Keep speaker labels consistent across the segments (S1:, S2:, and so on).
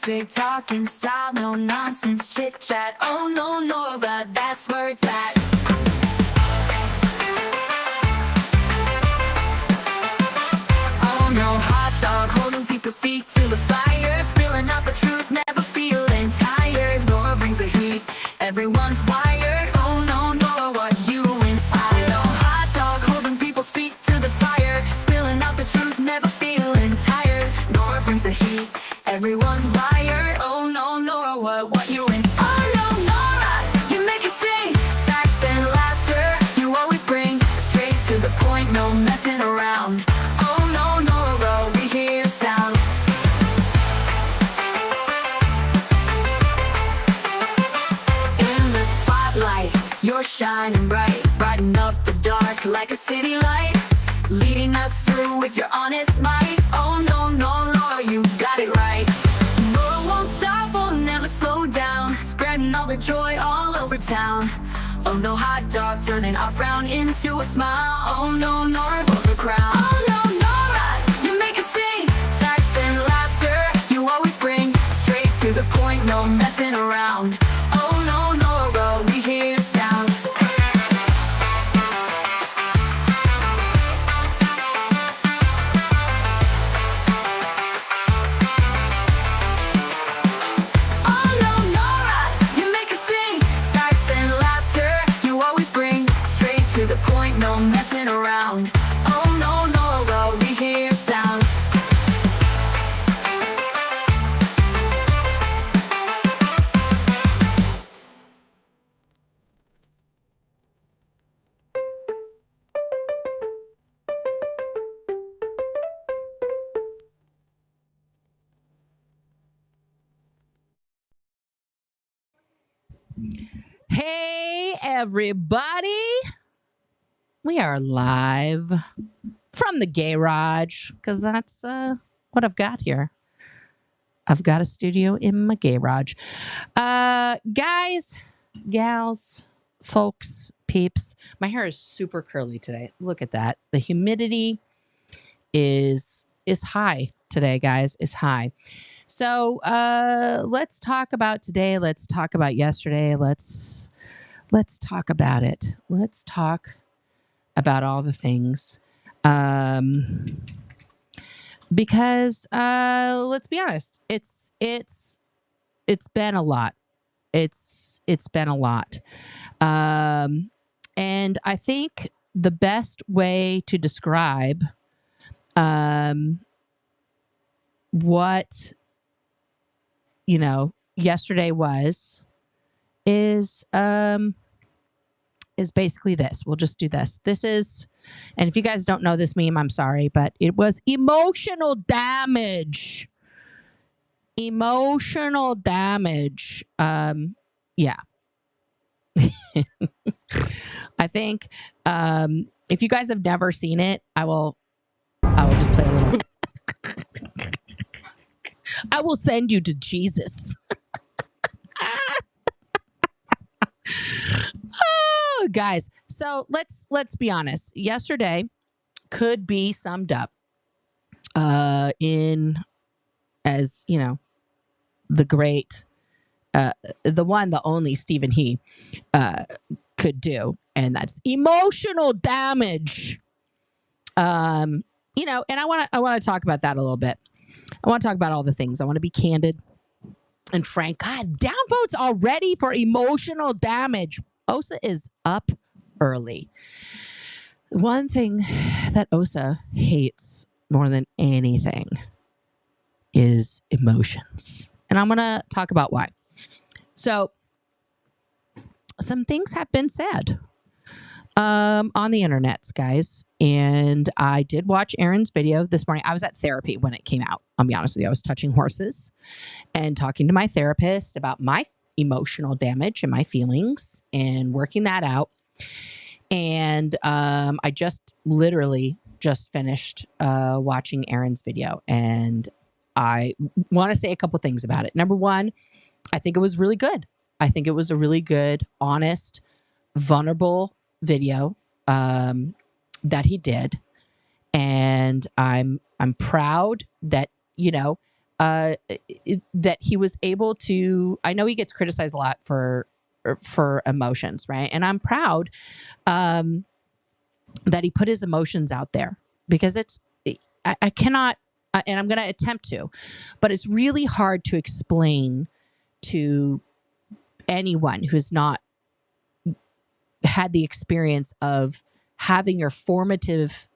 S1: straight talking style, no nonsense chit chat. Oh no, Nora, that's where it's at. Oh no, hot dog holding people's feet to the fire, spilling out the truth, never feeling tired. Nora brings the heat, everyone's wired. Oh no, Nora, what you inspire. Oh no, hot dog holding people's feet to the fire, spilling out the truth, never feeling tired. Nora brings the heat, everyone's wired. Oh no, Nora, what you inspire. Oh no, Nora, you make it sing, facts and laughter. You always bring straight to the point, no messing around. Oh no, Nora, we hear your sound. In the spotlight, you're shining bright, brighten up the dark like a city light, leading us through with your honest might. Oh no, no, Nora, you got it right. Nora won't stop, will never slow down, spreading all the joy all over town. Oh no, hot dog turning our frown into a smile. Oh no, Nora, for the crown. Oh no, Nora, you make us sing, facts and laughter. You always bring straight to the point, no messing around. Oh no, Nora, we hear your sound. Oh no, Nora, you make us sing, facts and laughter. You always bring straight to the point, no messing around. Oh no, Nora, we hear your sound.
S2: Hey, everybody. We are live from the garage because that's what I've got here. I've got a studio in my garage. Guys, gals, folks, peeps, my hair is super curly today. Look at that. The humidity is high today, guys, is high. So let's talk about today. Let's talk about yesterday. Let's talk about it. Let's talk about all the things. Because let's be honest, it's been a lot. It's been a lot. And I think the best way to describe what yesterday is basically this. We'll just do this. This is, and if you guys don't know this meme, I'm sorry, but it was emotional damage. Emotional damage. Yeah. I think if you guys have never seen it, I will just play a little. I will send you to Jesus. Oh, guys. So let's be honest. Yesterday could be summed up in, as the great, the one, the only Stephen He could do, and that's emotional damage. And I want to talk about that a little bit. I want to talk about all the things. I want to be candid and frank. God, downvotes already for emotional damage. Osa is up early. One thing that Osa hates more than anything is emotions. And I'm going to talk about why. So, some things have been said on the internets, guys. And I did watch Aaron's video this morning. I was at therapy when it came out. I'll be honest with you. I was touching horses and talking to my therapist about my emotional damage and my feelings and working that out. And I just literally just finished watching Aaron's video. And I want to say a couple things about it. Number one, I think it was really good. I think it was a really good, honest, vulnerable video that he did. And I'm proud that, that he was able to, I know he gets criticized a lot for emotions, right? And I'm proud that he put his emotions out there, because I cannot, and I'm going to attempt to, but it's really hard to explain to anyone who's not had the experience of having your formative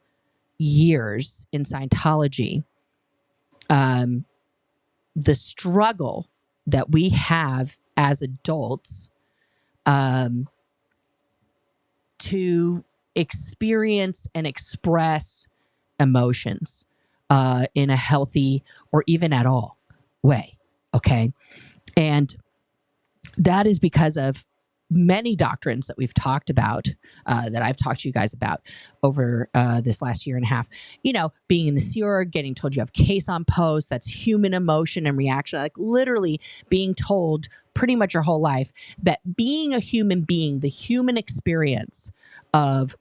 S2: years in Scientology, the struggle that we have as adults to experience and express emotions in a healthy or even at all way. Okay. And that is because of many doctrines that we've talked about, that I've talked to you guys about over this last year and a half. You know, being in the Sea Org, getting told you have case on post, that's human emotion and reaction, like literally being told pretty much your whole life that being a human being, the human experience of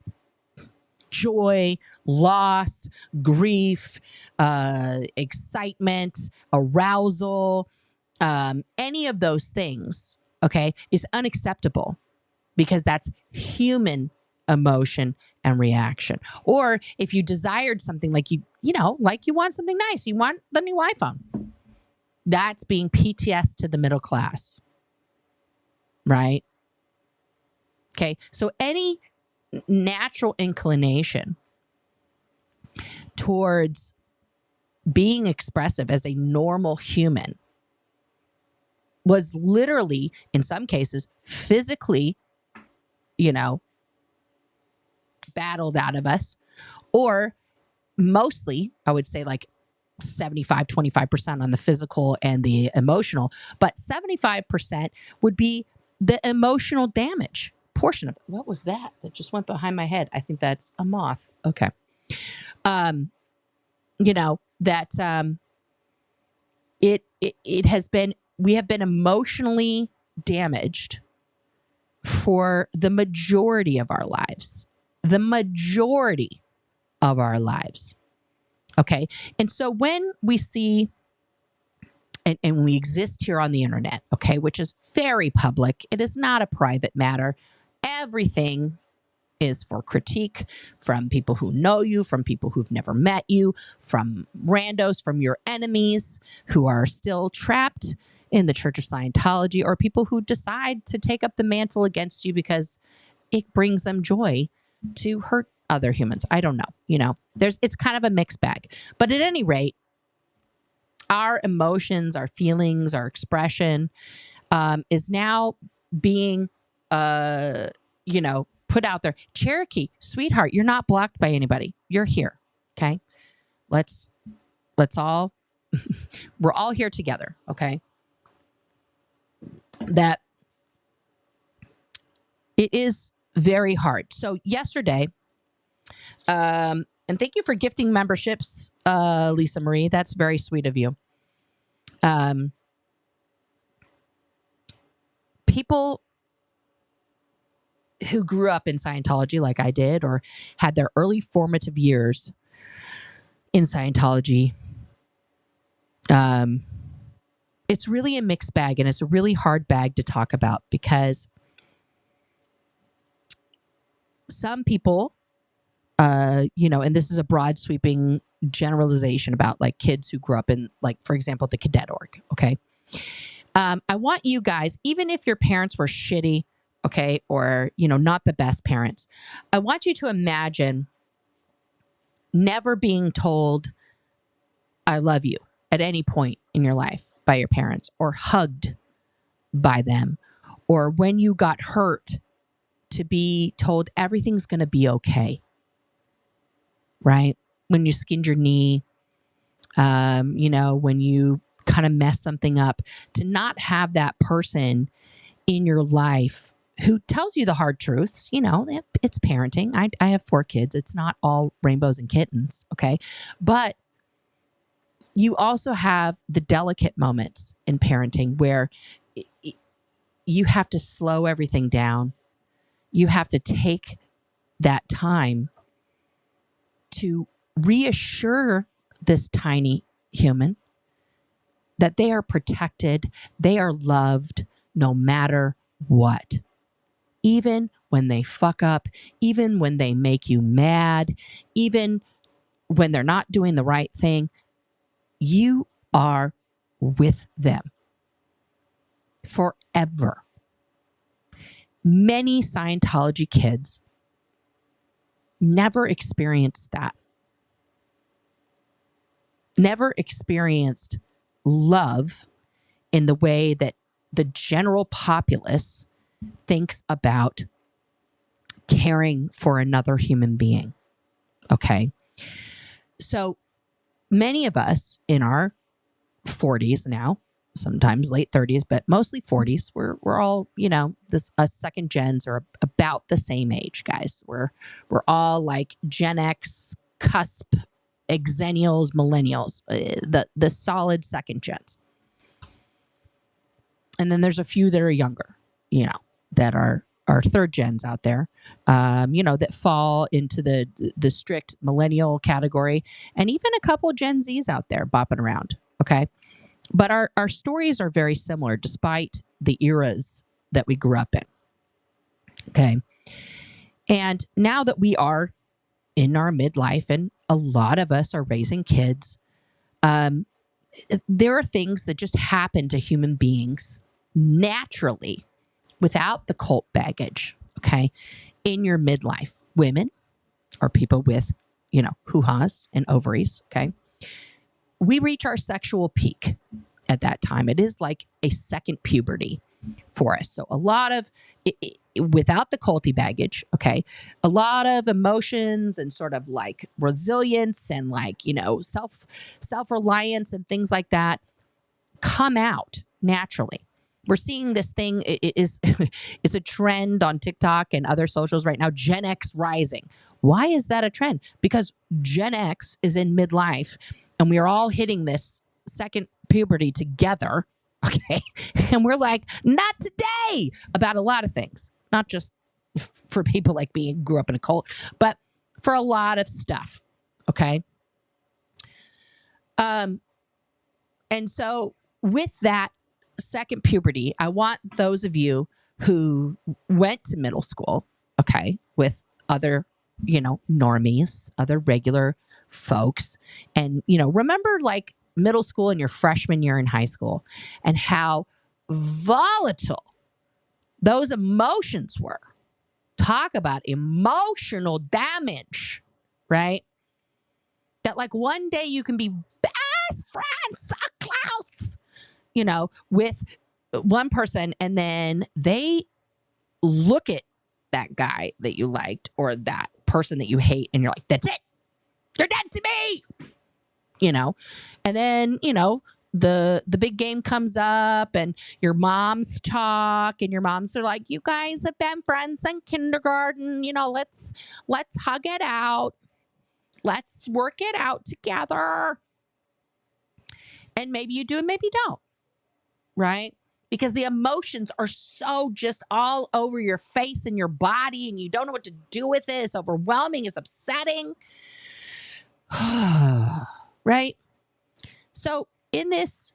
S2: joy, loss, grief, excitement, arousal, any of those things, okay, is unacceptable, because that's human emotion and reaction. Or if you desired something like you want something nice, you want the new iPhone, that's being PTS to the middle class, right? Okay, so any natural inclination towards being expressive as a normal human was literally, in some cases, physically, battled out of us, or mostly, I would say like 25% on the physical and the emotional, but 75% would be the emotional damage portion of it. What was that just went behind my head? I think that's a moth. Okay. It has been, we have been emotionally damaged for the majority of our lives. The majority of our lives. Okay. And so when we see, and we exist here on the internet, okay, which is very public, it is not a private matter. Everything is for critique from people who know you, from people who've never met you, from randos, from your enemies who are still trapped in the Church of Scientology, or people who decide to take up the mantle against you because it brings them joy to hurt other humans. I don't know. It's kind of a mixed bag. But at any rate, our emotions, our feelings, our expression is now being, put out there. Cherokee, sweetheart, you're not blocked by anybody. You're here. Okay. Let's all, we're all here together. Okay. That it is very hard. So yesterday, and thank you for gifting memberships, Lisa Marie. That's very sweet of you. People who grew up in Scientology like I did, or had their early formative years in Scientology, it's really a mixed bag, and it's a really hard bag to talk about, because some people, and this is a broad sweeping generalization about like kids who grew up in, like, for example, the cadet org. Okay. I want you guys, even if your parents were shitty, okay, or, not the best parents, I want you to imagine never being told, I love you at any point in your life by your parents, or hugged by them, or when you got hurt to be told everything's going to be okay, right? When you skinned your knee, when you kind of mess something up, to not have that person in your life who tells you the hard truths. It's parenting. I have 4 kids. It's not all rainbows and kittens. Okay. But you also have the delicate moments in parenting where you have to slow everything down. You have to take that time to reassure this tiny human that they are protected, they are loved no matter what. Even when they fuck up, even when they make you mad, even when they're not doing the right thing, you are with them forever. Many Scientology kids never experienced that. Never experienced love in the way that the general populace thinks about caring for another human being. Okay. So many of us in our 40s now, sometimes late 30s, but mostly 40s, we're all, us second gens are about the same age, guys. We're all like Gen X, cusp, exennials, millennials, the solid second gens. And then there's a few that are younger, that are third gens out there, that fall into the strict millennial category, and even a couple of Gen Zs out there bopping around. Okay. But our stories are very similar despite the eras that we grew up in. Okay. And now that we are in our midlife and a lot of us are raising kids, there are things that just happen to human beings naturally without the cult baggage, okay, in your midlife. Women or people with, hoo-has and ovaries, okay, we reach our sexual peak at that time. It is like a second puberty for us. So a lot of, without the culty baggage, okay, a lot of emotions and sort of like resilience and like, self-reliance and things like that come out naturally. We're seeing this thing, it's a trend on TikTok and other socials right now, Gen X rising. Why is that a trend? Because Gen X is in midlife and we are all hitting this second puberty together, okay? And we're like, not today, about a lot of things. Not just for people like me who grew up in a cult, but for a lot of stuff, okay? And so with that second puberty, I want those of you who went to middle school, okay, with other, normies, other regular folks, and, remember like middle school and your freshman year in high school and how volatile those emotions were. Talk about emotional damage, right? That like one day you can be best friends, so close, with one person, and then they look at that guy that you liked or that person that you hate, and you're like, that's it. You're dead to me. And then, the big game comes up and your moms talk and your moms are like, you guys have been friends in kindergarten. Let's hug it out. Let's work it out together. And maybe you do and maybe you don't. Right? Because the emotions are so just all over your face and your body and you don't know what to do with it. It's overwhelming. It's upsetting. Right? So in this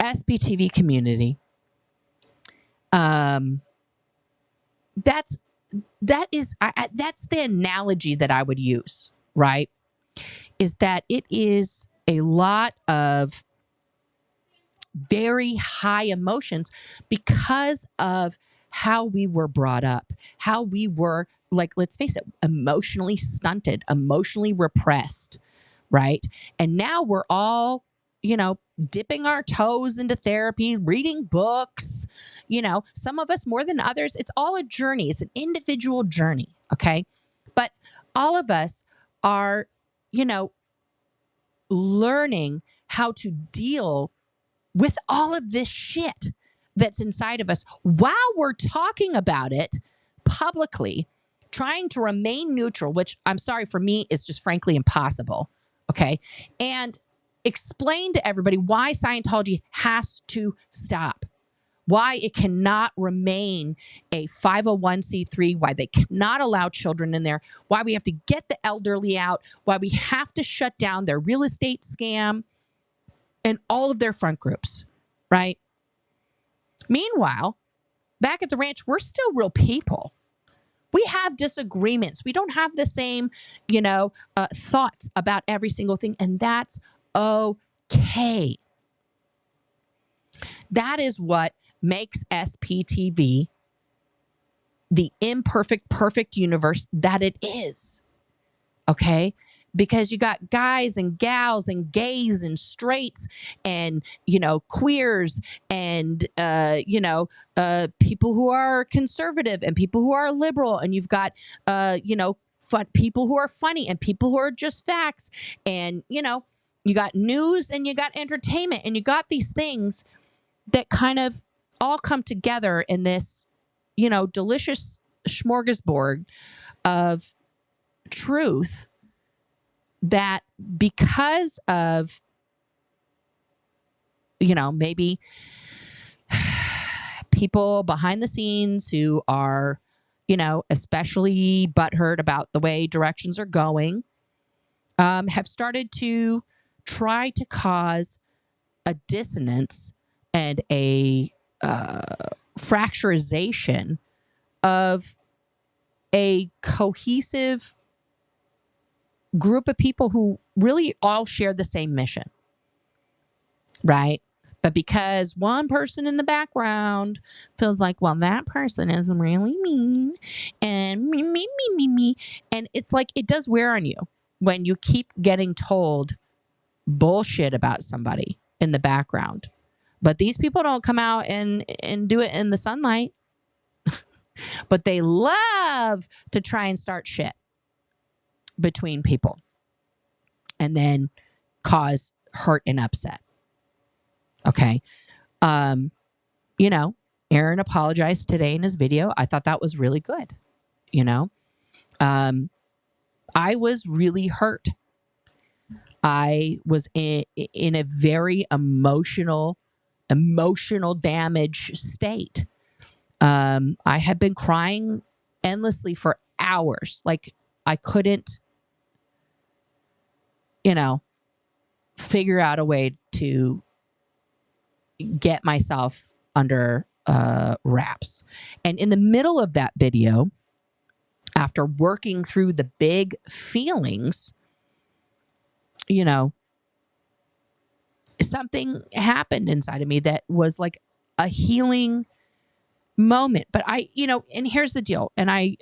S2: SBTV community, that's the analogy that I would use, right? Is that it is a lot of very high emotions because of how we were brought up, how we were, like, let's face it, emotionally stunted, emotionally repressed, right? And now we're all, dipping our toes into therapy, reading books, some of us more than others. It's all a journey. It's an individual journey, okay? But all of us are, learning how to deal with all of this shit that's inside of us while we're talking about it publicly, trying to remain neutral, which I'm sorry, for me, is just frankly impossible. Okay. And explain to everybody why Scientology has to stop, why it cannot remain a 501c3, why they cannot allow children in there, why we have to get the elderly out, why we have to shut down their real estate scam, and all of their front groups, right? Meanwhile, back at the ranch, we're still real people. We have disagreements. We don't have the same, thoughts about every single thing, and that's okay. That is what makes SPTV the imperfect, perfect universe that it is. Okay? Because you got guys and gals and gays and straights and, queers and, people who are conservative and people who are liberal. And you've got, people who are funny and people who are just facts. And, you got news and you got entertainment and you got these things that kind of all come together in this, delicious smorgasbord of truth that because of, maybe people behind the scenes who are, especially butthurt about the way directions are going, have started to try to cause a dissonance and a fracturization of a cohesive group of people who really all share the same mission, right? But because one person in the background feels like, well, that person is really mean and me. And it's like, it does wear on you when you keep getting told bullshit about somebody in the background. But these people don't come out and do it in the sunlight. But they love to try and start shit between people and then cause hurt and upset. Okay. Aaron apologized today in his video. I thought that was really good. I was really hurt. I was in a very emotional damage state. I had been crying endlessly for hours. Like I couldn't, figure out a way to get myself under wraps. And in the middle of that video, after working through the big feelings, something happened inside of me that was like a healing moment. But and here's the deal. And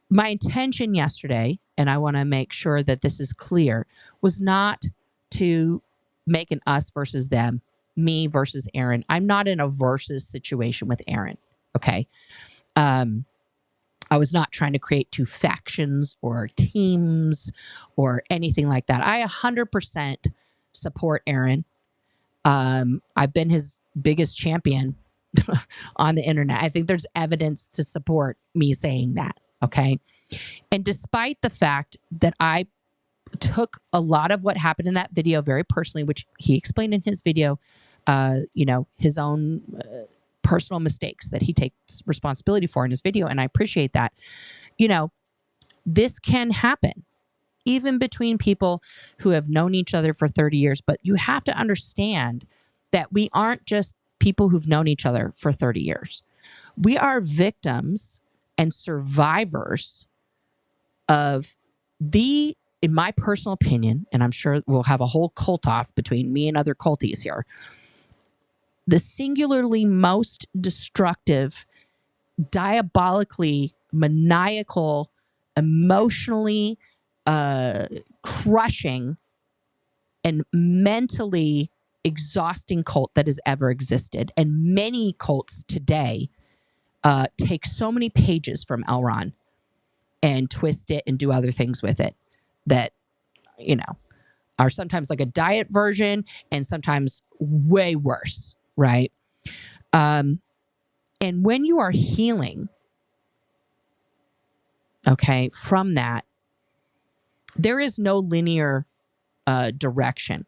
S2: my intention yesterday, and I want to make sure that this is clear, was not to make an us versus them, me versus Aaron. I'm not in a versus situation with Aaron. Okay. I was not trying to create two factions or teams or anything like that. I 100% support Aaron. I've been his biggest champion on the internet. I think there's evidence to support me saying that. Okay. And despite the fact that I took a lot of what happened in that video very personally, which he explained in his video, his own personal mistakes that he takes responsibility for in his video. And I appreciate that. This can happen even between people who have known each other for 30 years. But you have to understand that we aren't just people who've known each other for 30 years. We are victims and survivors of in my personal opinion, and I'm sure we'll have a whole cult off between me and other culties here, the singularly most destructive, diabolically maniacal, emotionally crushing, and mentally exhausting cult that has ever existed. And many cults today take so many pages from L. Ron and twist it and do other things with it that, are sometimes like a diet version and sometimes way worse, right? And when you are healing, okay, from that, there is no linear direction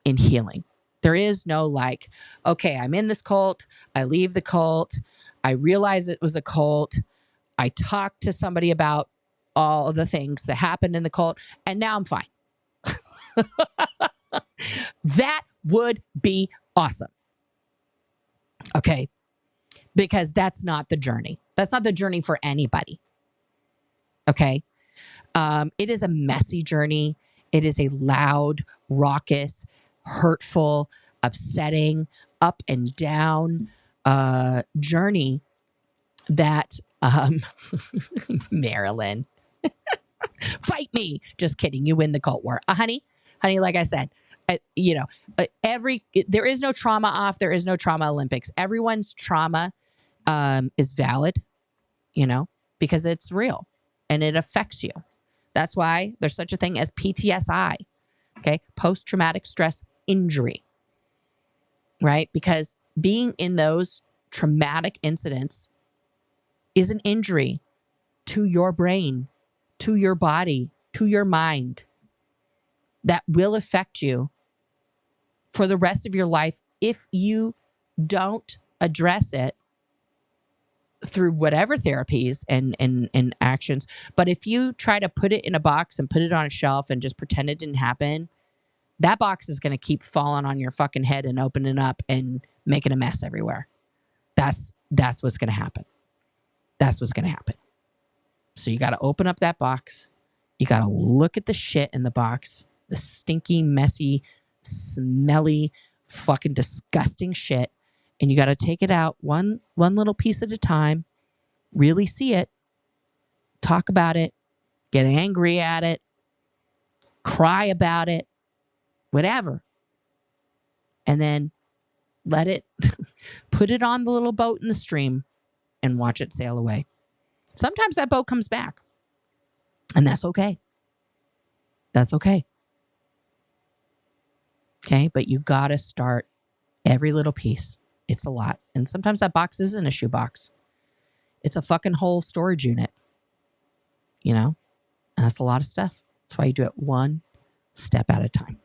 S2: in healing. There is no like, okay, I'm in this cult, I leave the cult, I realize it was a cult, I talked to somebody about all of the things that happened in the cult, and now I'm fine. That would be awesome. Okay. Because that's not the journey. That's not the journey for anybody. Okay. It is a messy journey. It is a loud, raucous, hurtful, upsetting, up and down journey that Marilyn, fight me. Just kidding. You win the cult war. Honey, like I said, there is no trauma off. There is no trauma Olympics. Everyone's trauma is valid, because it's real and it affects you. That's why there's such a thing as PTSI, okay? Post-traumatic stress injury, right? Because being in those traumatic incidents is an injury to your brain, to your body, to your mind that will affect you for the rest of your life if you don't address it through whatever therapies and actions. But if you try to put it in a box and put it on a shelf and just pretend it didn't happen, that box is going to keep falling on your fucking head and opening up and making a mess everywhere. That's what's going to happen. That's what's going to happen. So you got to open up that box. You got to look at the shit in the box, the stinky, messy, smelly, fucking disgusting shit. And you got to take it out one little piece at a time, really see it, talk about it, get angry at it, cry about it, whatever. And then let it, put it on the little boat in the stream and watch it sail away. Sometimes that boat comes back. And that's okay. That's okay. Okay, but you got to start every little piece. It's a lot. And sometimes that box isn't a shoebox. It's a fucking whole storage unit. And that's a lot of stuff. That's why you do it one step at a time.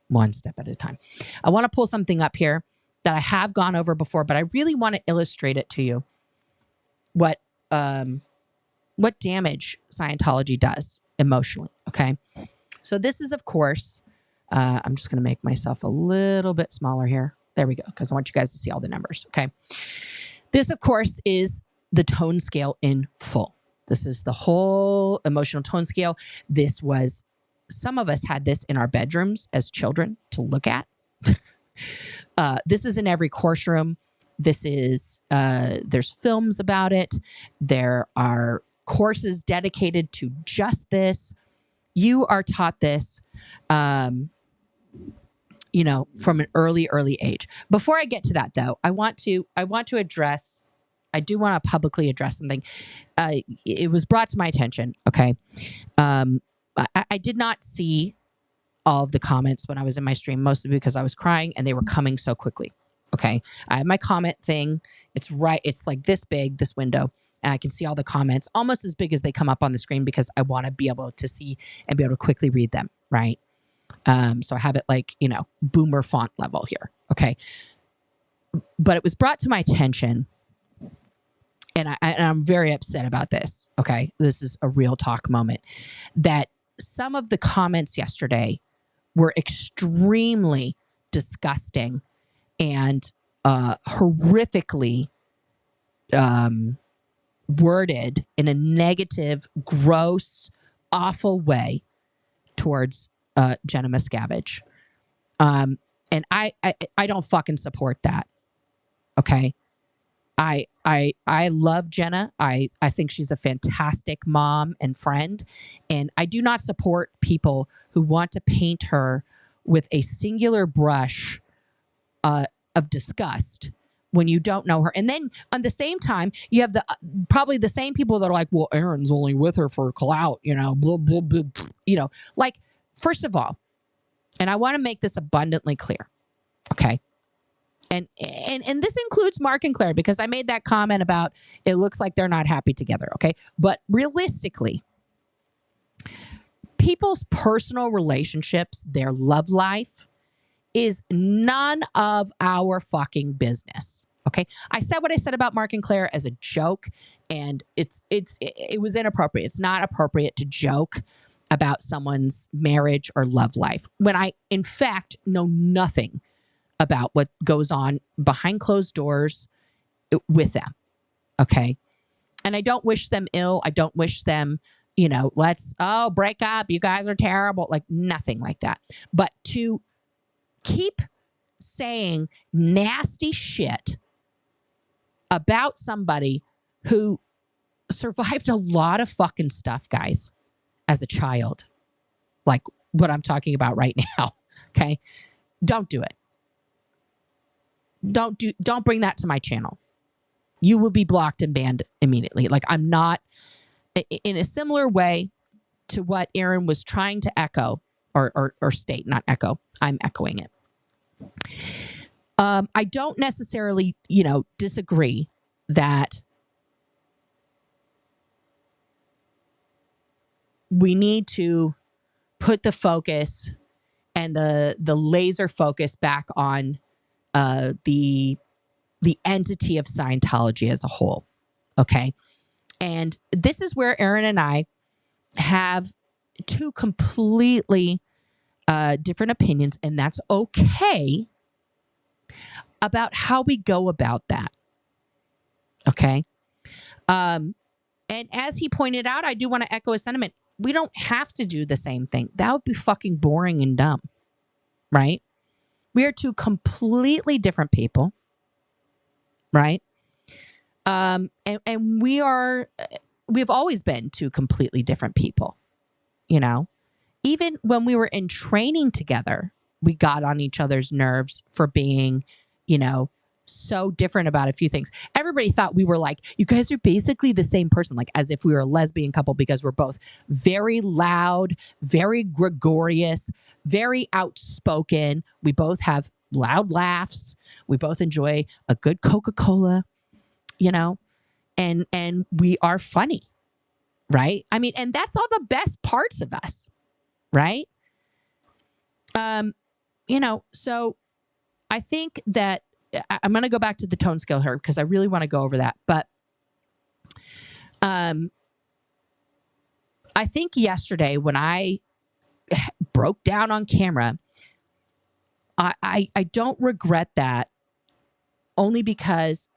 S2: One step at a time. I want to pull something up here that I have gone over before, but I really want to illustrate it to you. What damage Scientology does emotionally. Okay. So this is, of course, I'm just going to make myself a little bit smaller here. There we go, because I want you guys to see all the numbers, okay? This, of course, is the tone scale in full. This is the whole emotional tone scale. Some of us had this in our bedrooms as children to look at. This is in every course room. This is, there's films about it. There are courses dedicated to just this. You are taught this, from an early age. Before I get to that, though, I do want to publicly address something. It was brought to my attention. Okay. I did not see all of the comments when I was in my stream, mostly because I was crying and they were coming so quickly. Okay. I have my comment thing. It's like this big, this window. And I can see all the comments almost as big as they come up on the screen because I want to be able to see and be able to quickly read them. Right. So I have it like, boomer font level here. Okay. But it was brought to my attention and I'm very upset about this. Okay. This is a real talk moment that some of the comments yesterday were extremely disgusting and horrifically worded in a negative, gross, awful way towards Jenna Miscavige. And I don't fucking support that. Okay. I love Jenna. I think she's a fantastic mom and friend. And I do not support people who want to paint her with a singular brush of disgust when you don't know her. And then on the same time, you have probably the same people that are like, well, Aaron's only with her for clout, blah, blah, blah, blah. Like, first of all, and I want to make this abundantly clear, okay? And this includes Mark and Claire, because I made that comment about it looks like they're not happy together, okay? But realistically, people's personal relationships, their love life, is none of our fucking business, okay? I said what I said about Mark and Claire as a joke, and it was inappropriate. It's not appropriate to joke about someone's marriage or love life when I, in fact, know nothing about what goes on behind closed doors with them. Okay. And I don't wish them ill. I don't wish them, let's break up. You guys are terrible. Like nothing like that. But to keep saying nasty shit about somebody who survived a lot of fucking stuff, guys, as a child, like what I'm talking about right now. Okay. Don't do it. Don't bring that to my channel. You will be blocked and banned immediately. Like I'm not in a similar way to what Aaron was trying to echo or state, not echo. I'm echoing it. I don't necessarily, disagree that we need to put the focus and the laser focus back on the entity of Scientology as a whole. Okay. And this is where Aaron and I have two completely different opinions, and that's okay, about how we go about that. Okay. And as he pointed out, I do want to echo his sentiment. We don't have to do the same thing. That would be fucking boring and dumb. Right? We are two completely different people. Right? And we've always been two completely different people. Even when we were in training together, we got on each other's nerves for being, so different about a few things. Everybody thought we were like, you guys are basically the same person, like as if we were a lesbian couple, because we're both very loud, very gregarious, very outspoken. We both have loud laughs. We both enjoy a good Coca-Cola, and we are funny, right? I mean, and that's all the best parts of us, right? So I think that I'm going to go back to the tone scale here because I really want to go over that. But I think yesterday when I broke down on camera, I don't regret that, only because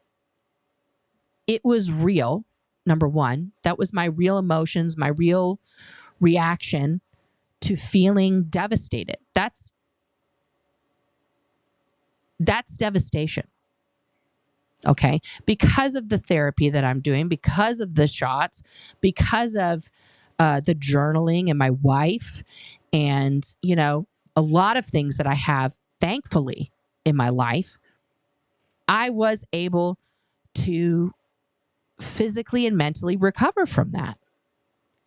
S2: it was real. Number one, that was my real emotions, my real reaction to feeling devastated. That's devastation. Okay. Because of the therapy that I'm doing, because of the shots, because of the journaling and my wife and, a lot of things that I have, thankfully, in my life, I was able to physically and mentally recover from that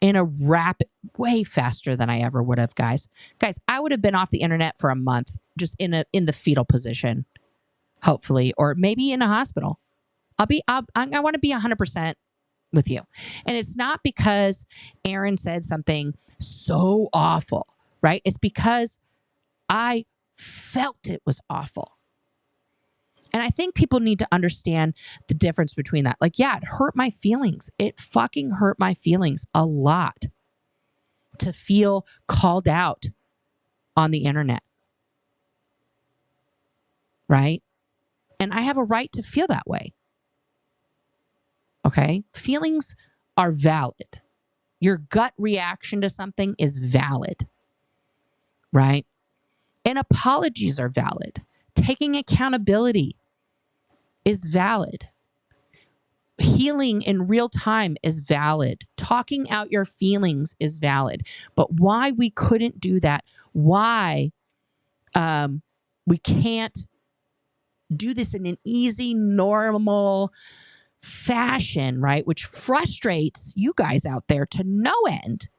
S2: in a rapid, way faster than I ever would have, guys. Guys, I would have been off the internet for a month, just in the fetal position, hopefully, or maybe in a hospital. I want to be 100% with you. And it's not because Aaron said something so awful, right? It's because I felt it was awful. And I think people need to understand the difference between that. Like, yeah, it hurt my feelings. It fucking hurt my feelings a lot to feel called out on the internet. Right? And I have a right to feel that way. Okay? Feelings are valid. Your gut reaction to something is valid. Right? And apologies are valid. Taking accountability is valid. Healing in real time is valid. Talking out your feelings is valid. But why we couldn't do that, why we can't do this in an easy, normal fashion, right, which frustrates you guys out there to no end,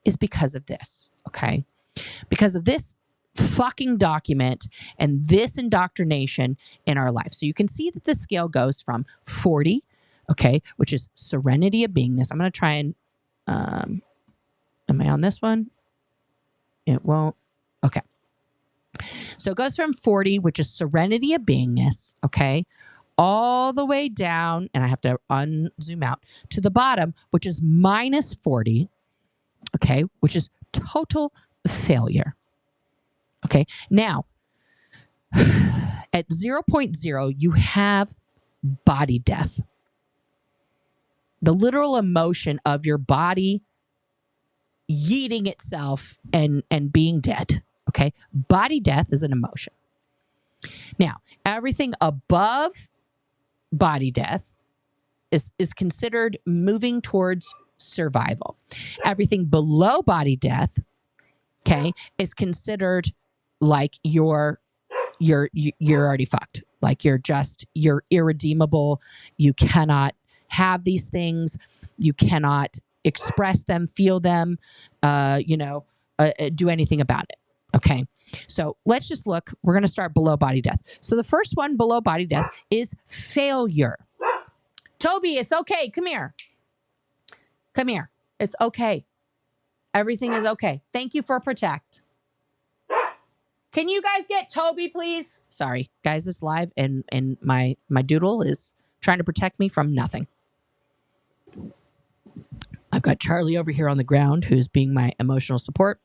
S2: is because of this, okay? Because of this fucking document and this indoctrination in our life. So you can see that the scale goes from 40, okay, which is serenity of beingness. I'm going to try and, am I on this one? It won't. Okay. So it goes from 40, which is serenity of beingness, okay, all the way down, and I have to zoom out, to the bottom, which is minus 40, okay, which is total failure. Okay, now at 0.0, you have body death. The literal emotion of your body yeeting itself and being dead. Okay, body death is an emotion. Now, everything above body death is considered moving towards survival. Everything below body death, okay, is considered like you're already fucked. Like you're irredeemable. You cannot have these things. You cannot express them, feel them, do anything about it. Okay. So let's just look. We're going to start below body death. So the first one below body death is failure. Toby, it's okay. Come here. Come here. It's okay. Everything is okay. Thank you for protect. Can you guys get Toby, please? Sorry, guys, it's live and my doodle is trying to protect me from nothing. I've got Charlie over here on the ground who's being my emotional support,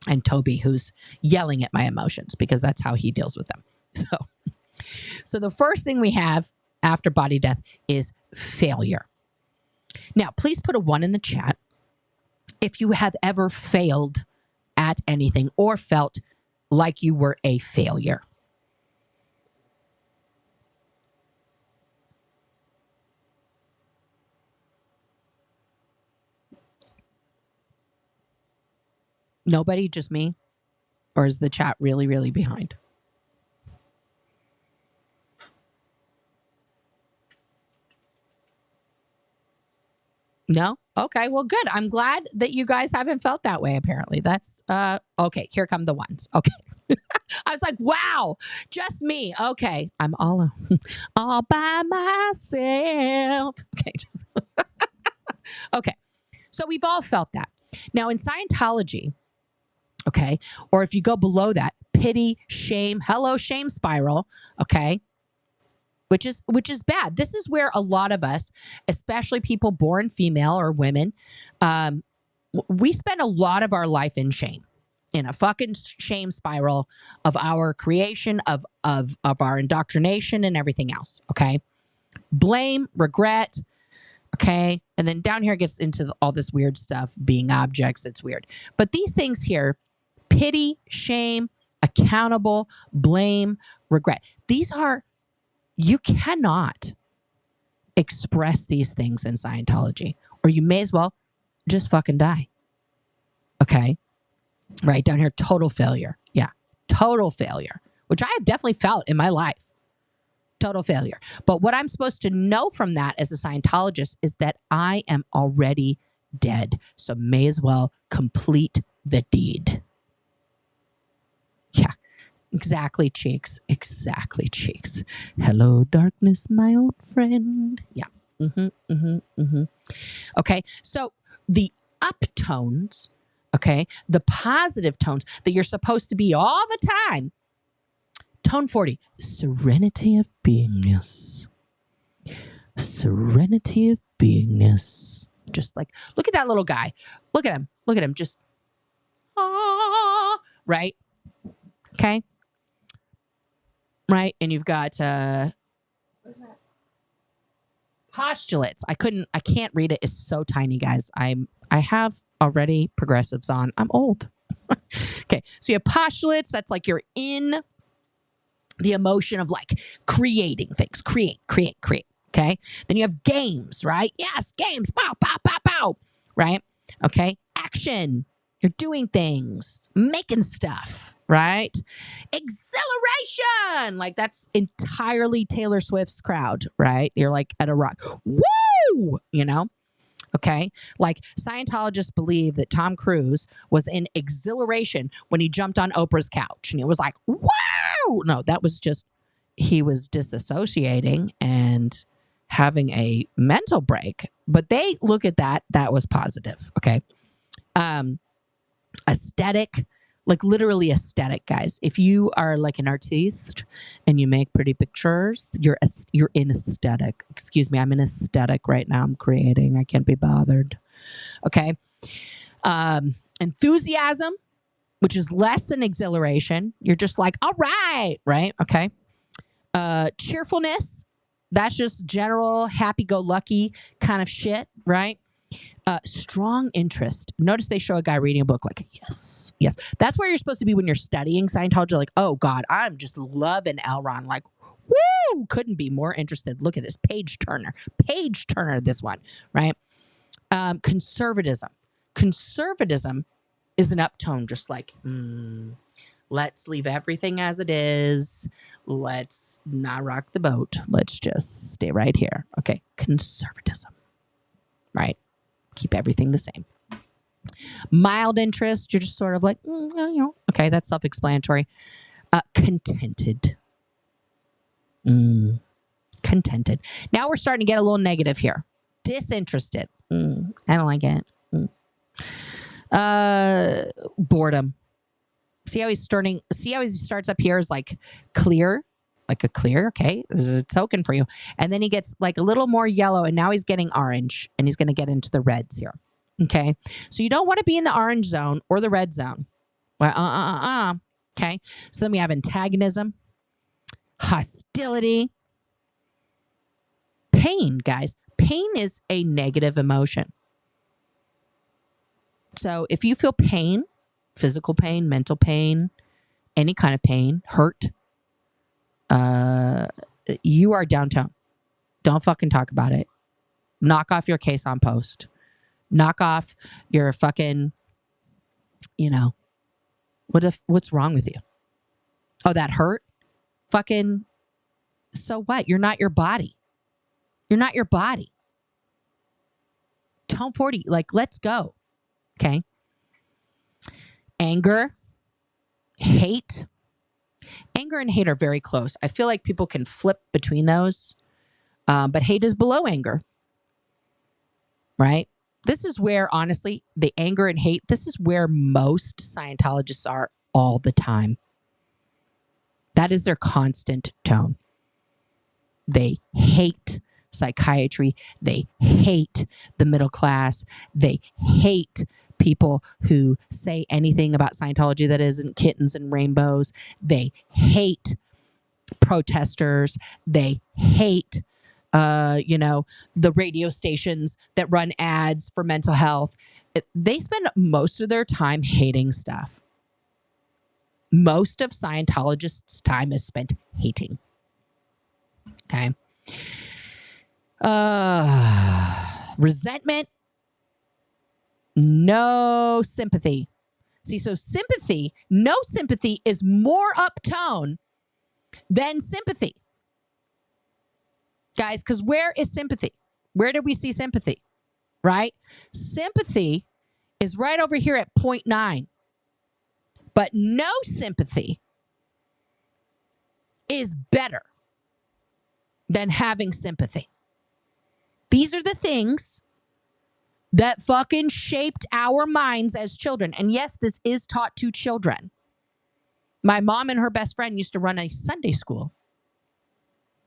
S2: and Toby who's yelling at my emotions because that's how he deals with them. So the first thing we have after body death is failure. Now, please put a 1 in the chat if you have ever failed at anything or felt like you were a failure. Nobody, just me? Or is the chat really, really behind? No? Okay, well, good. I'm glad that you guys haven't felt that way, apparently. That's, okay, here come the ones. Okay. I was like, wow, just me. Okay, I'm all by myself. Okay, okay. So we've all felt that. Now in Scientology, okay, or if you go below that, pity, shame, hello, shame spiral, okay, which is bad. This is where a lot of us, especially people born female or women, we spend a lot of our life in shame, in a fucking shame spiral of our creation, of our indoctrination and everything else, okay? Blame, regret, okay? And then down here gets into all this weird stuff, being objects, it's weird. But these things here, pity, shame, accountable, blame, regret, these are, you cannot express these things in Scientology, or you may as well just fucking die. Okay? Right down here, total failure. Yeah, total failure, which I have definitely felt in my life. Total failure. But what I'm supposed to know from that as a Scientologist is that I am already dead. So may as well complete the deed. Yeah. Exactly, Cheeks. Exactly, Cheeks. Hello, darkness, my old friend. Yeah. Okay, so the uptones, okay, the positive tones that you're supposed to be all the time. Tone 40, serenity of beingness. Serenity of beingness. Just like, look at that little guy. Look at him. Look at him. Just, right? Okay. Right, and you've got what is that? Postulates. I can't read it. It's so tiny, guys. I have already progressives on. I'm old. Okay, so you have postulates. That's like you're in the emotion of like creating things. Create. Okay, then you have games, right? Yes, games. Pow, pow, pow, pow. Right? Okay, action. You're doing things, making stuff. Right? Exhilaration. Like that's entirely Taylor Swift's crowd, right? You're like at a rock. Woo! You know? Okay. Like Scientologists believe that Tom Cruise was in exhilaration when he jumped on Oprah's couch and it was like, woo! No, that was just, he was disassociating and having a mental break. But they look at that was positive. Okay. Aesthetic. Like literally aesthetic, guys. If you are like an artiste and you make pretty pictures, you're in aesthetic. Excuse me, I'm in aesthetic right now. I'm creating. I can't be bothered. Okay. Enthusiasm, which is less than exhilaration. You're just like, all right, right? Okay. Cheerfulness, that's just general happy-go-lucky kind of shit, right? Strong interest. Notice they show a guy reading a book like, yes, yes. That's where you're supposed to be when you're studying Scientology. Like, oh God, I'm just loving L. Ron. Like, woo, couldn't be more interested. Look at this page turner, this one, right? Conservatism. Conservatism is an uptone, just like, let's leave everything as it is. Let's not rock the boat. Let's just stay right here. Okay. Conservatism, right? Keep everything the same. Mild interest. You're just sort of like, okay, that's self-explanatory. Contented. Contented. Now we're starting to get a little negative here. Disinterested. I don't like it. Boredom. See how he starts up here as like clear, like a clear. Okay, this is a token for you. And then he gets like a little more yellow, and now he's getting orange, and he's going to get into the reds here. Okay, so you don't want to be in the orange zone or the red zone. Well, okay, so then we have antagonism, hostility, pain, guys. Pain is a negative emotion. So if you feel pain, physical pain, mental pain, any kind of pain, hurt, you are downtown. Don't fucking talk about it. Knock off your case on post. Knock off your fucking, what's wrong with you? Oh, that hurt? Fucking, so what? You're not your body. You're not your body. Tone 40, like, let's go. Okay. Anger, hate. Anger and hate are very close. I feel like people can flip between those. But hate is below anger. Right? This is where, honestly, the anger and hate, this is where most Scientologists are all the time. That is their constant tone. They hate psychiatry. They hate the middle class. They hate people who say anything about Scientology that isn't kittens and rainbows. They hate protesters. They hate, the radio stations that run ads for mental health. They spend most of their time hating stuff. Most of Scientologists' time is spent hating. Okay. Resentment. No sympathy. See, so no sympathy is more uptone than sympathy. Guys, because where is sympathy? Where did we see sympathy? Right? Sympathy is right over here at 0.9. But no sympathy is better than having sympathy. These are the things that fucking shaped our minds as children. And yes, this is taught to children. My mom and her best friend used to run a Sunday school.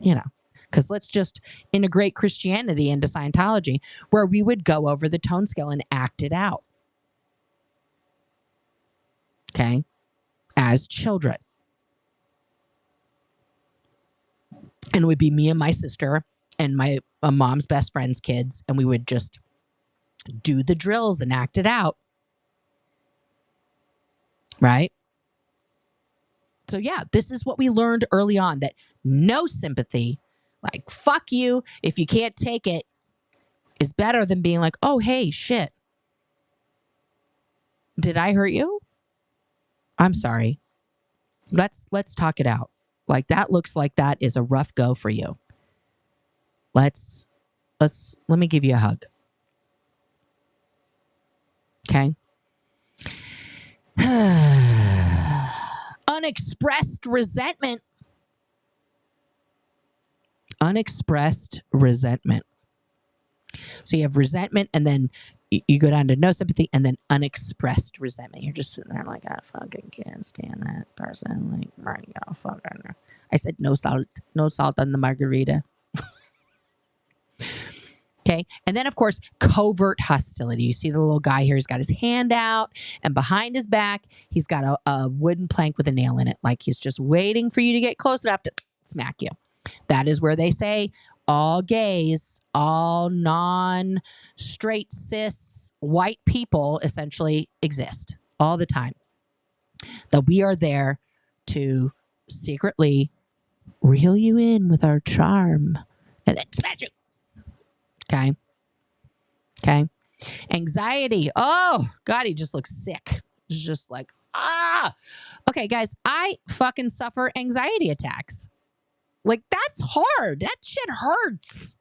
S2: Because let's just integrate Christianity into Scientology, where we would go over the tone scale and act it out. Okay? As children. And it would be me and my sister and my mom's best friend's kids, and we would just do the drills and act it out. Right? So yeah, this is what we learned early on, that no sympathy, like fuck you if you can't take it, is better than being like, oh, hey, shit. Did I hurt you? I'm sorry. Let's talk it out. Like, that looks like that is a rough go for you. Let me give you a hug. Okay. Unexpressed resentment. Unexpressed resentment. So you have resentment, and then you go down to no sympathy, and then unexpressed resentment. You're just sitting there like, I fucking can't stand that person. Like, fucking. I said no salt on the margarita. Okay. And then, of course, covert hostility. You see the little guy here. He's got his hand out, and behind his back, he's got a wooden plank with a nail in it. Like he's just waiting for you to get close enough to smack you. That is where they say all gays, all non-straight, cis, white people essentially exist all the time. That we are there to secretly reel you in with our charm and then smash you. Okay. Okay. Anxiety. Oh, God, he just looks sick. It's just like, ah. Okay, guys, I fucking suffer anxiety attacks. Like, that's hard. That shit hurts.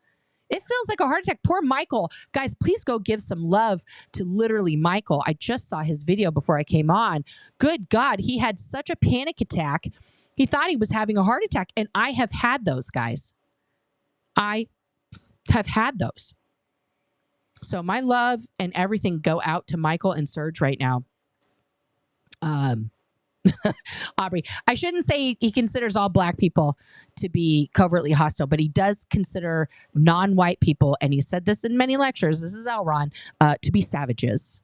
S2: It feels like a heart attack. Poor Michael. Guys, please go give some love to literally Michael. I just saw his video before I came on. Good God, he had such a panic attack. He thought he was having a heart attack. And I have had those, guys. I have had those. So my love and everything go out to Michael and Serge right now. Aubrey, I shouldn't say he considers all black people to be covertly hostile, but he does consider non-white people, and he said this in many lectures, this is Elron, to be savages,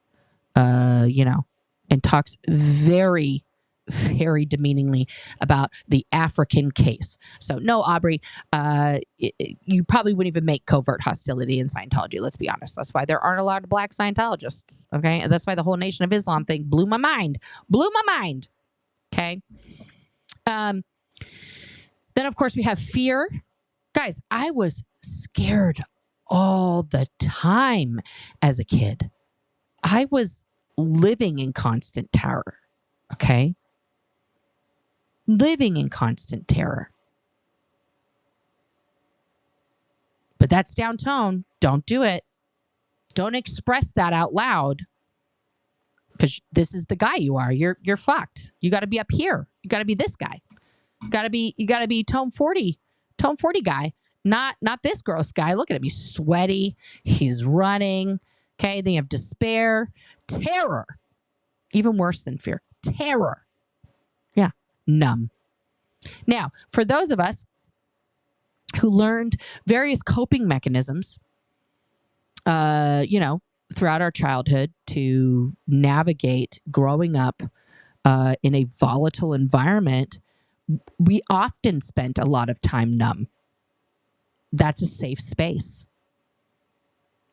S2: and talks very, very demeaningly about the African case. So no, Aubrey, you probably wouldn't even make covert hostility in Scientology. Let's be honest. That's why there aren't a lot of black Scientologists. Okay. And that's why the whole Nation of Islam thing blew my mind. Okay. Then of course we have fear. Guys, I was scared all the time as a kid. I was living in constant terror. Okay. Living in constant terror. But that's down tone. Don't do it. Don't express that out loud. Because this is the guy you are. You're fucked. You got to be up here. You got to be this guy. You got to be tone 40 guy. Not this gross guy. Look at him. He's sweaty. He's running. Okay. Then you have despair, terror. Even worse than fear. Terror. Yeah. Numb. Now, for those of us who learned various coping mechanisms, throughout our childhood to navigate growing up in a volatile environment, we often spent a lot of time numb. That's a safe space,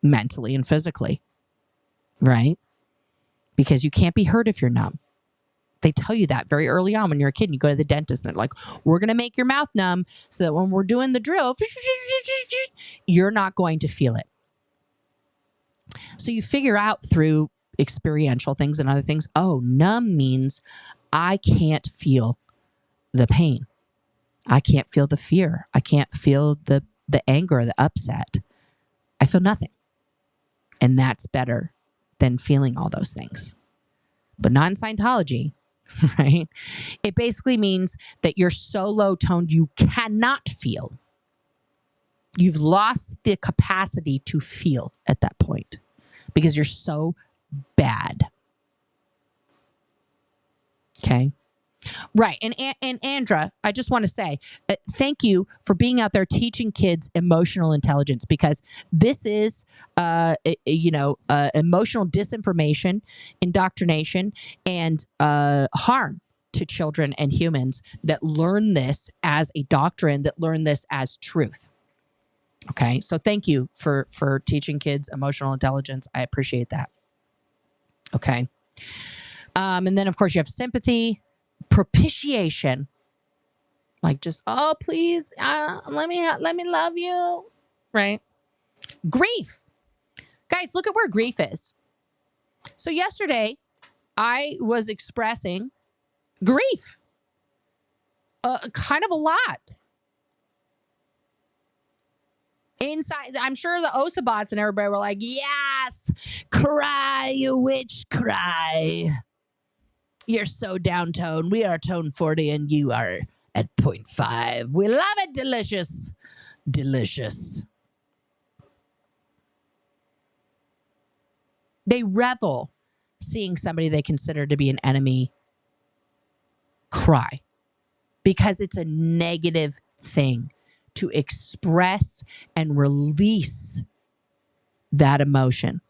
S2: mentally and physically, right? Because you can't be hurt if you're numb. They tell you that very early on when you're a kid and you go to the dentist and they're like, we're going to make your mouth numb so that when we're doing the drill, you're not going to feel it. So you figure out through experiential things and other things, oh, numb means I can't feel the pain. I can't feel the fear. I can't feel the anger, the upset. I feel nothing. And that's better than feeling all those things. But not in Scientology, right? It basically means that you're so low toned you cannot feel. You've lost the capacity to feel at that point because you're so bad. Okay. Right. And Andra, I just want to say thank you for being out there teaching kids emotional intelligence, because this is, emotional disinformation, indoctrination, and harm to children and humans that learn this as a doctrine, that learn this as truth. Okay. So thank you for teaching kids emotional intelligence. I appreciate that. Okay. And then of course you have sympathy, propitiation, like just, oh, please, let me love you. Right. Grief. Guys, look at where grief is. So yesterday I was expressing grief, kind of a lot. Inside, I'm sure the Osabots and everybody were like, yes, cry, you witch, cry. You're so down tone. We are tone 40 and you are at 0.5. We love it. Delicious. Delicious. They revel seeing somebody they consider to be an enemy cry, because it's a negative thing to express and release that emotion.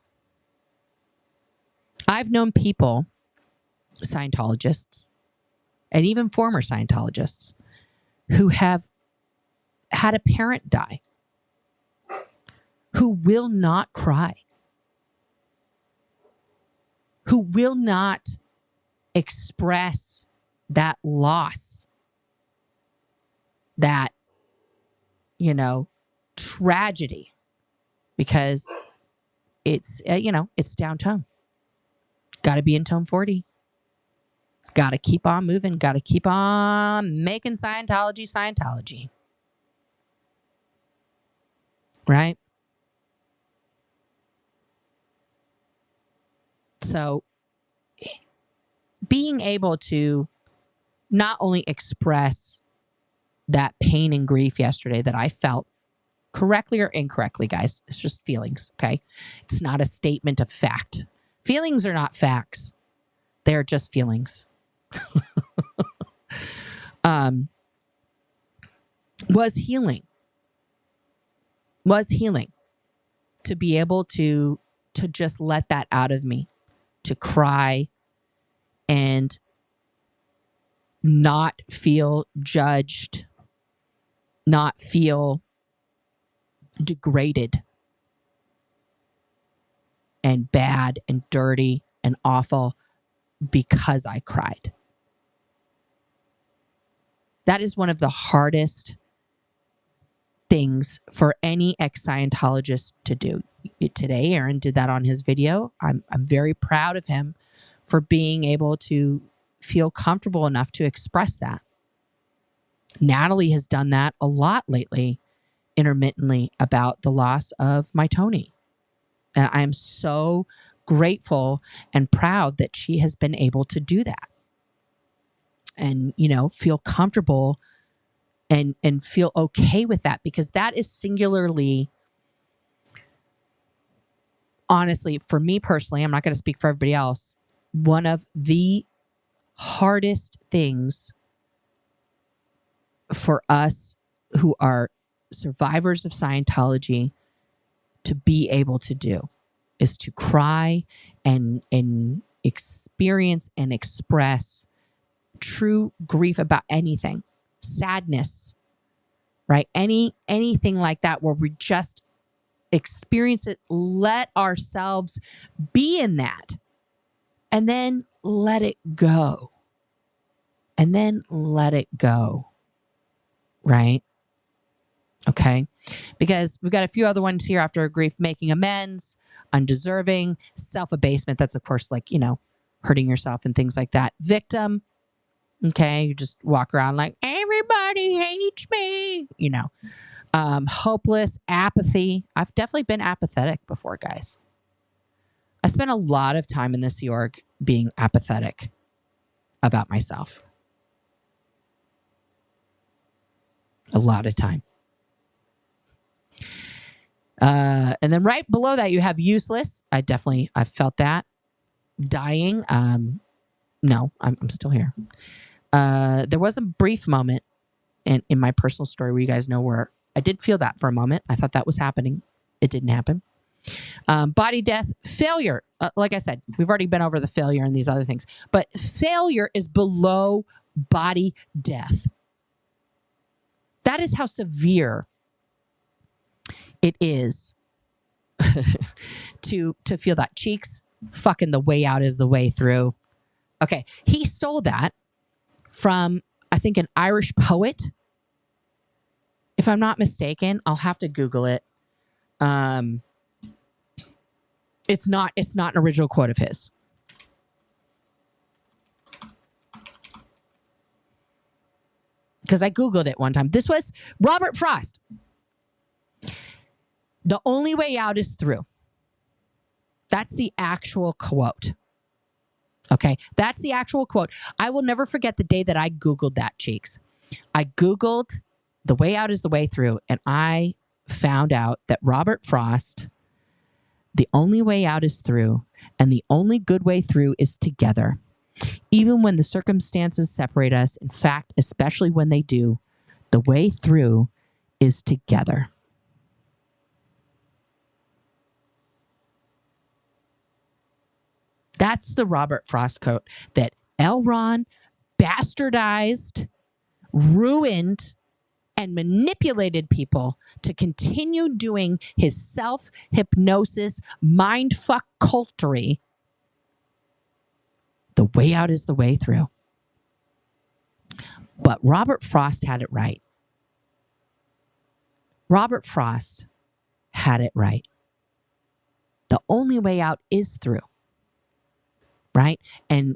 S2: I've known people, Scientologists, and even former Scientologists, who have had a parent die, who will not cry, who will not express that loss, that, tragedy, because it's, it's down tone. Got to be in tone 40. Got to keep on moving. Got to keep on making Scientology. Right? So being able to not only express that pain and grief yesterday that I felt, correctly or incorrectly, guys, it's just feelings, okay? It's not a statement of fact. Feelings are not facts. They're just feelings. Was healing to be able to just let that out of me, to cry and not feel judged, not feel degraded and bad and dirty and awful because I cried. That is one of the hardest things for any ex-Scientologist to do. Today, Aaron did that on his video. I'm very proud of him for being able to feel comfortable enough to express that. Natalie has done that a lot lately, intermittently, about the loss of my Tony. And I'm so grateful and proud that she has been able to do that. And, feel comfortable and feel okay with that, because that is singularly, honestly, for me personally, I'm not going to speak for everybody else, one of the hardest things for us who are survivors of Scientology to be able to do, is to cry and experience and express true grief about anything, sadness, right? Anything like that, where we just experience it, let ourselves be in that, and then let it go. And then let it go. Right? Okay. Because we've got a few other ones here after grief: making amends, undeserving, self-abasement. That's, of course, like, hurting yourself and things like that. Victim. Okay. You just walk around like, everybody hates me. Hopeless, apathy. I've definitely been apathetic before, guys. I spent a lot of time in the Sea Org being apathetic about myself. A lot of time. And then right below that, you have useless. I've felt that. Dying. No, I'm still here. There was a brief moment in my personal story where you guys know where I did feel that for a moment. I thought that was happening. It didn't happen. Body death, failure. Like I said, we've already been over the failure and these other things, but failure is below body death. That is how severe it is to feel that. Cheeks, fucking the way out is the way through. Okay, he stole that from, I think, an Irish poet. If I'm not mistaken, I'll have to Google it. It's not an original quote of his. Because I Googled it one time. This was Robert Frost. The only way out is through. That's the actual quote. Okay, that's the actual quote. I will never forget the day that I Googled that, Cheeks. I Googled the way out is the way through, and I found out that Robert Frost, the only way out is through, and the only good way through is together. Even when the circumstances separate us, in fact, especially when they do, the way through is together. That's the Robert Frost quote that L. Ron bastardized, ruined, and manipulated people to continue doing his self-hypnosis, mindfuck cultery. The way out is the way through. But Robert Frost had it right. Robert Frost had it right. The only way out is through. Right? And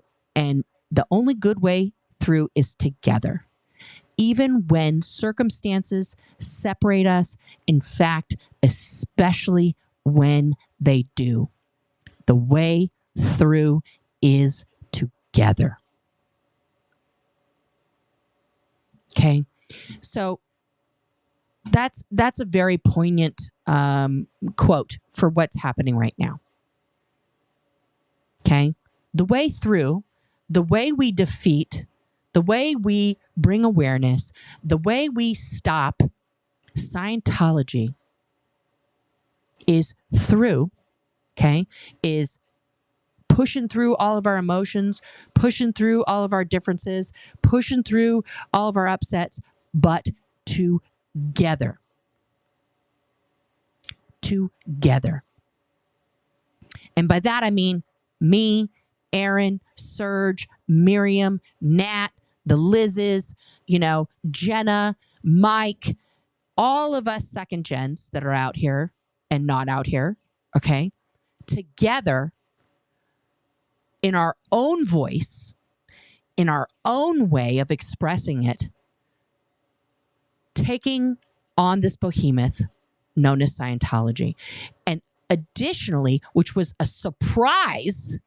S2: the only good way through is together. Even when circumstances separate us, in fact, especially when they do. The way through is together. Okay? So that's a very poignant quote for what's happening right now. Okay? The way through, the way we defeat, the way we bring awareness, the way we stop Scientology is through, okay, is pushing through all of our emotions, pushing through all of our differences, pushing through all of our upsets, but together. Together. And by that I mean me, Aaron, Serge, Miriam, Nat, the Liz's, Jenna, Mike, all of us second gens that are out here and not out here, okay, together in our own voice, in our own way of expressing it, taking on this behemoth known as Scientology. And additionally, which was a surprise,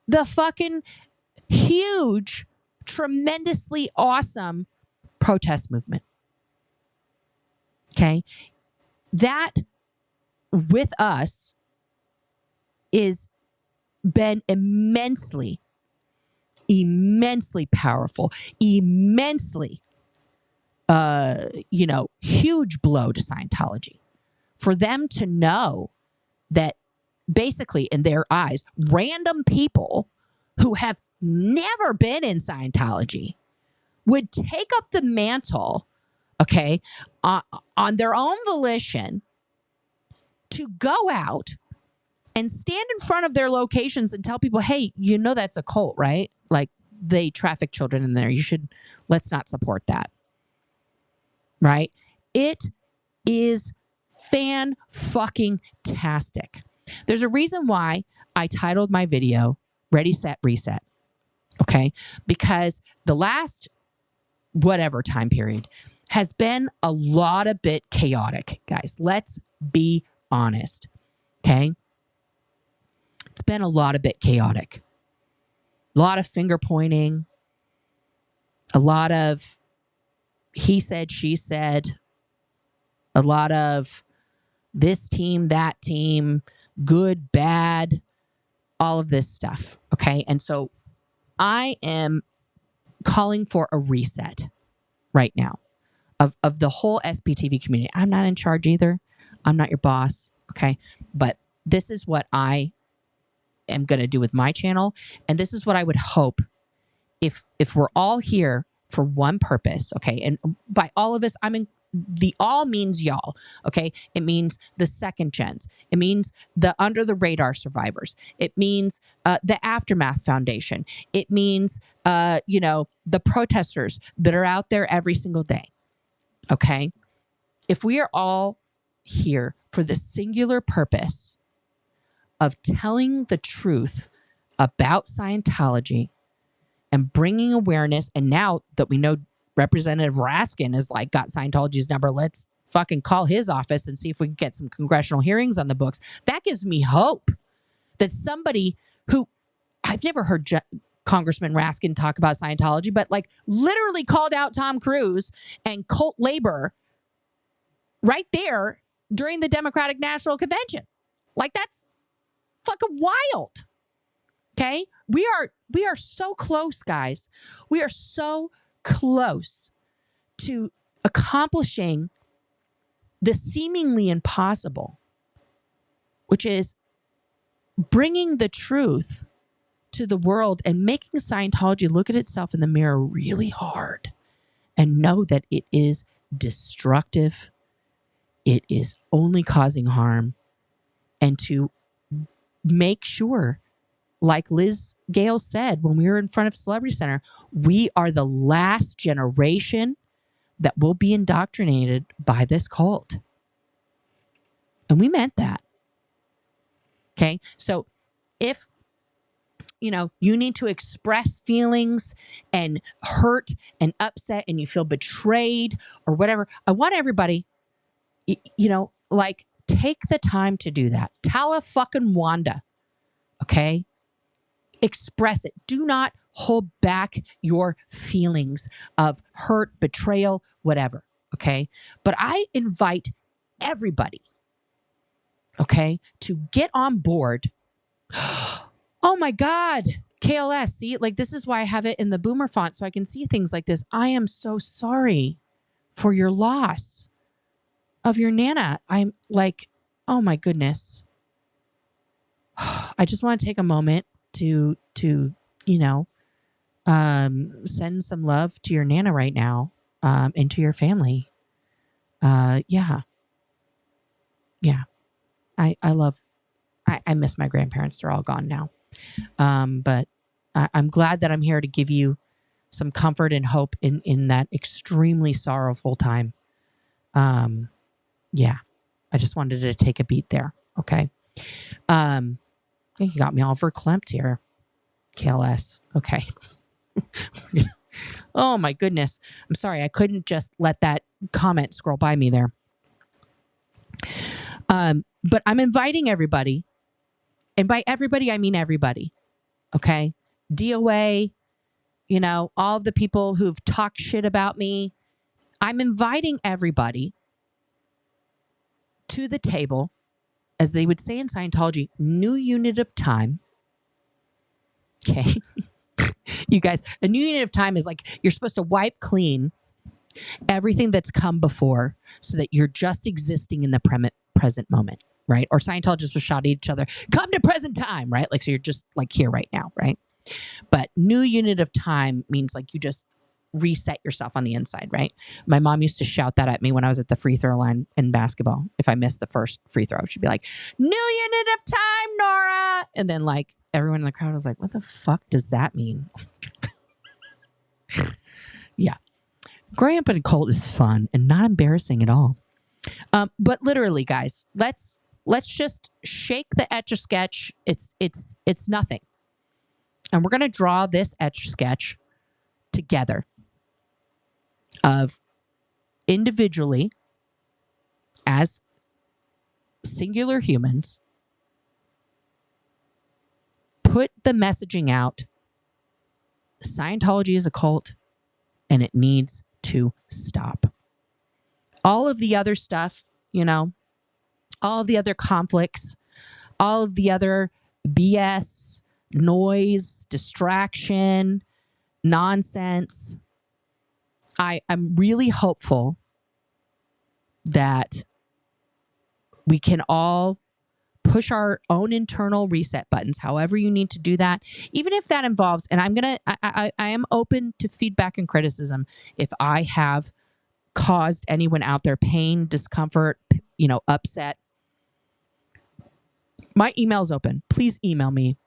S2: the fucking huge, tremendously awesome protest movement. Okay? That with us is been immensely powerful, immensely, huge blow to Scientology. For them to know that basically, in their eyes, random people who have never been in Scientology would take up the mantle, okay, on their own volition to go out and stand in front of their locations and tell people, hey, that's a cult, right? Like, they traffic children in there. Let's not support that. Right? It is fan-fucking-tastic. There's a reason why I titled my video, Ready, Set, Reset. Okay? Because the last whatever time period has been a lot a bit chaotic, guys. Let's be honest. Okay? It's been a lot a bit chaotic. A lot of finger pointing. A lot of he said, she said. A lot of this team, that team, good, bad, all of this stuff. Okay? And so I am calling for a reset right now of the whole SBTV community. I'm not in charge either. I'm not your boss. Okay? But this is what I am going to do with my channel. And this is what I would hope if we're all here for one purpose. Okay? And by all of us, the all means y'all, okay? It means the second gens. It means the under the radar survivors. It means the Aftermath Foundation. It means, the protesters that are out there every single day, okay? If we are all here for the singular purpose of telling the truth about Scientology and bringing awareness, and now that we know Representative Raskin has got Scientology's number, let's fucking call his office and see if we can get some congressional hearings on the books. That gives me hope that somebody who, I've never heard Congressman Raskin talk about Scientology, but literally called out Tom Cruise and cult labor right there during the Democratic National Convention. That's fucking wild. Okay? We are so close, guys. We are so close to accomplishing the seemingly impossible, which is bringing the truth to the world and making Scientology look at itself in the mirror really hard and know that it is destructive. It is only causing harm. And to make sure, like Liz Gale said when we were in front of Celebrity Center, we are the last generation that will be indoctrinated by this cult. And we meant that. Okay? So if you need to express feelings and hurt and upset and you feel betrayed or whatever, I want everybody, take the time to do that. Tala fucking Wanda. Okay? Express it. Do not hold back your feelings of hurt, betrayal, whatever. Okay? But I invite everybody, okay, to get on board. Oh my God. KLS. See, this is why I have it in the boomer font so I can see things like this. I am so sorry for your loss of your Nana. I'm oh my goodness. I just want to take a moment to send some love to your Nana right now, and to your family. Yeah. I miss my grandparents. They're all gone now. But I'm glad that I'm here to give you some comfort and hope in that extremely sorrowful time. Yeah. I just wanted to take a beat there. Okay. You got me all verklempt here, KLS. Okay. Oh my goodness. I'm sorry. I couldn't just let that comment scroll by me there. But I'm inviting everybody, and by everybody, I mean everybody. Okay. DOA, all of the people who've talked shit about me. I'm inviting everybody to the table, as they would say in Scientology, new unit of time. Okay. You guys, a new unit of time is you're supposed to wipe clean everything that's come before so that you're just existing in the present moment, right? Or Scientologists will shout at each other, come to present time, right? So you're just here right now, right? But new unit of time means you just reset yourself on the inside, right? My mom used to shout that at me when I was at the free throw line in basketball. If I missed the first free throw, she'd be like, new unit of time, Nora. And then everyone in the crowd was like, what the fuck does that mean? Yeah. Growing up in a cult is fun and not embarrassing at all. But literally, guys, let's just shake the Etch-a-Sketch. It's nothing. And we're going to draw this Etch-a-Sketch together of individually as singular humans, put the messaging out. Scientology is a cult and it needs to stop. All of the other stuff, all of the other conflicts, all of the other BS, noise, distraction, nonsense. I'm really hopeful that we can all push our own internal reset buttons, however you need to do that, even if that involves, and I am open to feedback and criticism if I have caused anyone out there pain, discomfort, upset. My email's open. Please email me.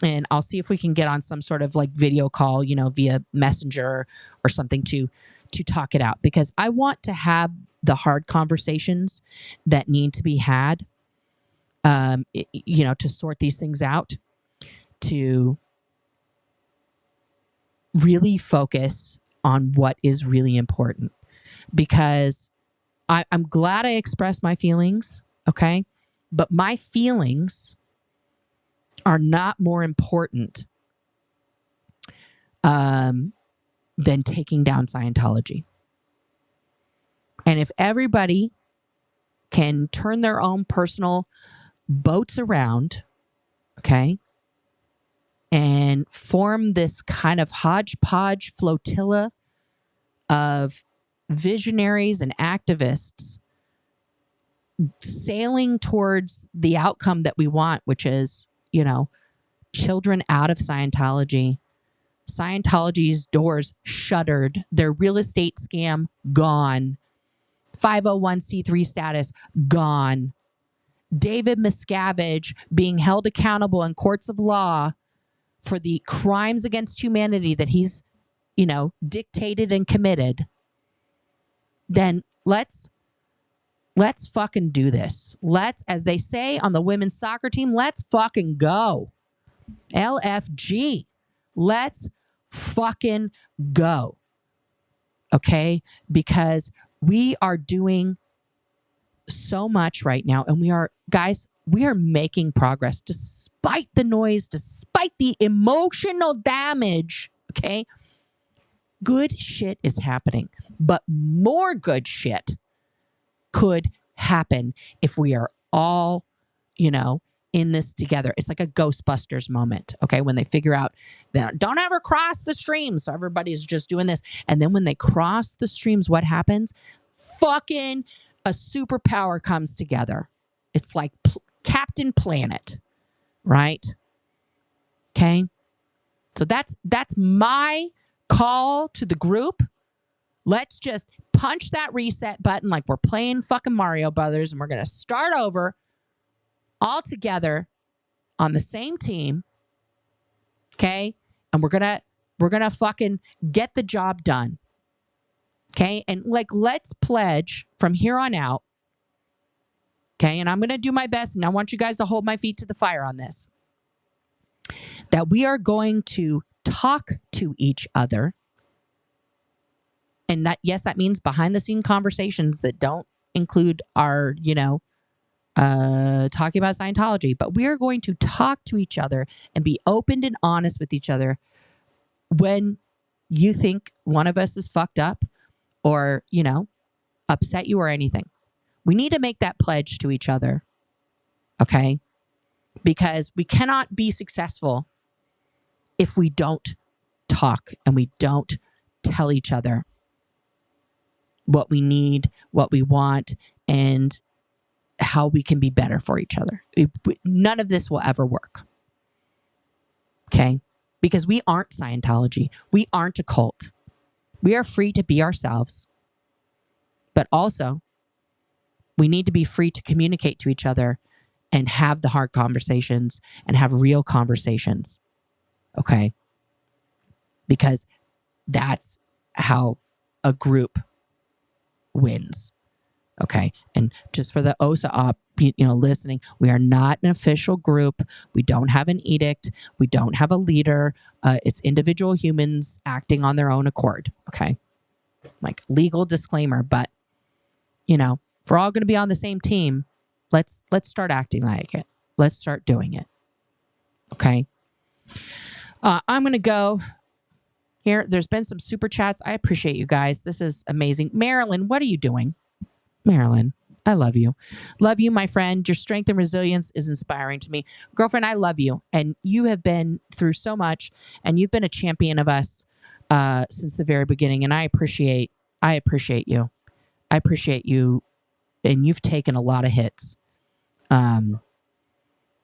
S2: And I'll see if we can get on some sort of video call, via Messenger or something to talk it out. Because I want to have the hard conversations that need to be had, to sort these things out, to really focus on what is really important. Because I'm glad I expressed my feelings, okay? But my feelings are not more important than taking down Scientology. And if everybody can turn their own personal boats around, okay, and form this kind of hodgepodge flotilla of visionaries and activists sailing towards the outcome that we want, which is, you know, children out of Scientology. Scientology's doors shuttered. Their real estate scam gone. 501c3 status gone. David Miscavige being held accountable in courts of law for the crimes against humanity that he's, you know, dictated and committed. Then let's fucking do this. Let's, as they say on the women's soccer team, let's fucking go. LFG. Let's fucking go. Okay? Because we are doing so much right now, and we are making progress despite the noise, despite the emotional damage. Okay? Good shit is happening, but more good shit could happen if we are all, you know, in this together. It's like a Ghostbusters moment, okay? When they figure out that don't ever cross the streams. So everybody's just doing this. And then when they cross the streams, what happens? Fucking a superpower comes together. It's like Captain Planet, right? Okay? So that's my call to the group. Let's just punch that reset button like we're playing fucking Mario Brothers, and we're going to start over all together on the same team. Okay? And we're going to fucking get the job done. Okay? And like, let's pledge from here on out. Okay? And I'm going to do my best, and I want you guys to hold my feet to the fire on this. That we are going to talk to each other. And that, yes, that means behind the scene conversations that don't include our, you know, talking about Scientology, but we are going to talk to each other and be open and honest with each other when you think one of us is fucked up or, you know, upset you or anything. We need to make that pledge to each other. Okay? Because we cannot be successful if we don't talk and we don't tell each other what we need, what we want, and how we can be better for each other. None of this will ever work. Okay? Because we aren't Scientology. We aren't a cult. We are free to be ourselves. But also, we need to be free to communicate to each other and have the hard conversations and have real conversations. Okay? Because that's how a group wins. Okay. And just for the OSA op, you know, listening, we are not an official group. We don't have an edict. We don't have a leader. It's individual humans acting on their own accord. Okay. Like legal disclaimer, but you know, if we're all going to be on the same team, let's start acting like it. Let's start doing it. Okay. I'm going to go here. There's been some super chats. I appreciate you guys. This is amazing. Marilyn, what are you doing? Marilyn, I love you. Love you, my friend. Your strength and resilience is inspiring to me. Girlfriend, I love you. And you have been through so much, and you've been a champion of us since the very beginning. And I appreciate you. I appreciate you. And you've taken a lot of hits. And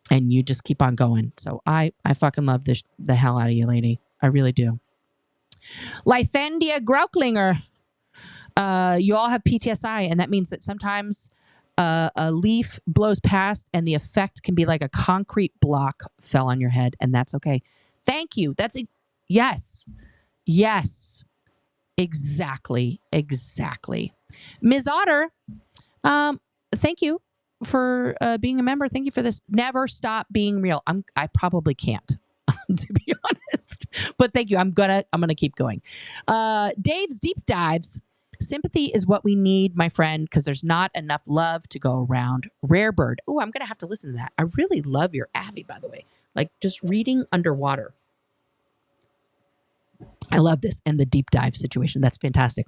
S2: you just keep on going. So I fucking love the hell out of you, lady. I really do. Lythandia Grauklinger. You all have PTSI, and that means that sometimes a leaf blows past and the effect can be like a concrete block fell on your head, and that's okay. Thank you. Yes. Yes. Exactly. Ms. Otter, thank you for being a member. Thank you for this. Never stop being real. I probably can't. To be honest, but thank you. I'm gonna keep going. Dave's Deep Dives. Sympathy is what we need, my friend, because there's not enough love to go around. Rare Bird. Oh, I'm going to have to listen to that. I really love your Avi, by the way. Like just reading underwater. I love this and the deep dive situation. That's fantastic.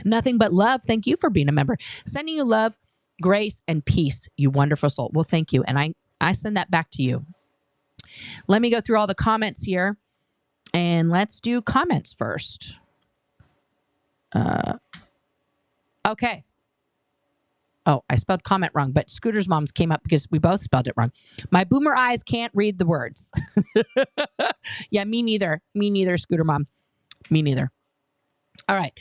S2: Nothing but love. Thank you for being a member. Sending you love, grace, and peace, you wonderful soul. Well, thank you. And I send that back to you. Let me go through all the comments here. And let's do comments first. Okay. Oh, I spelled comment wrong, but Scooter's mom came up because we both spelled it wrong. My boomer eyes can't read the words. Yeah, me neither. Me neither, Scooter mom. Me neither. All right.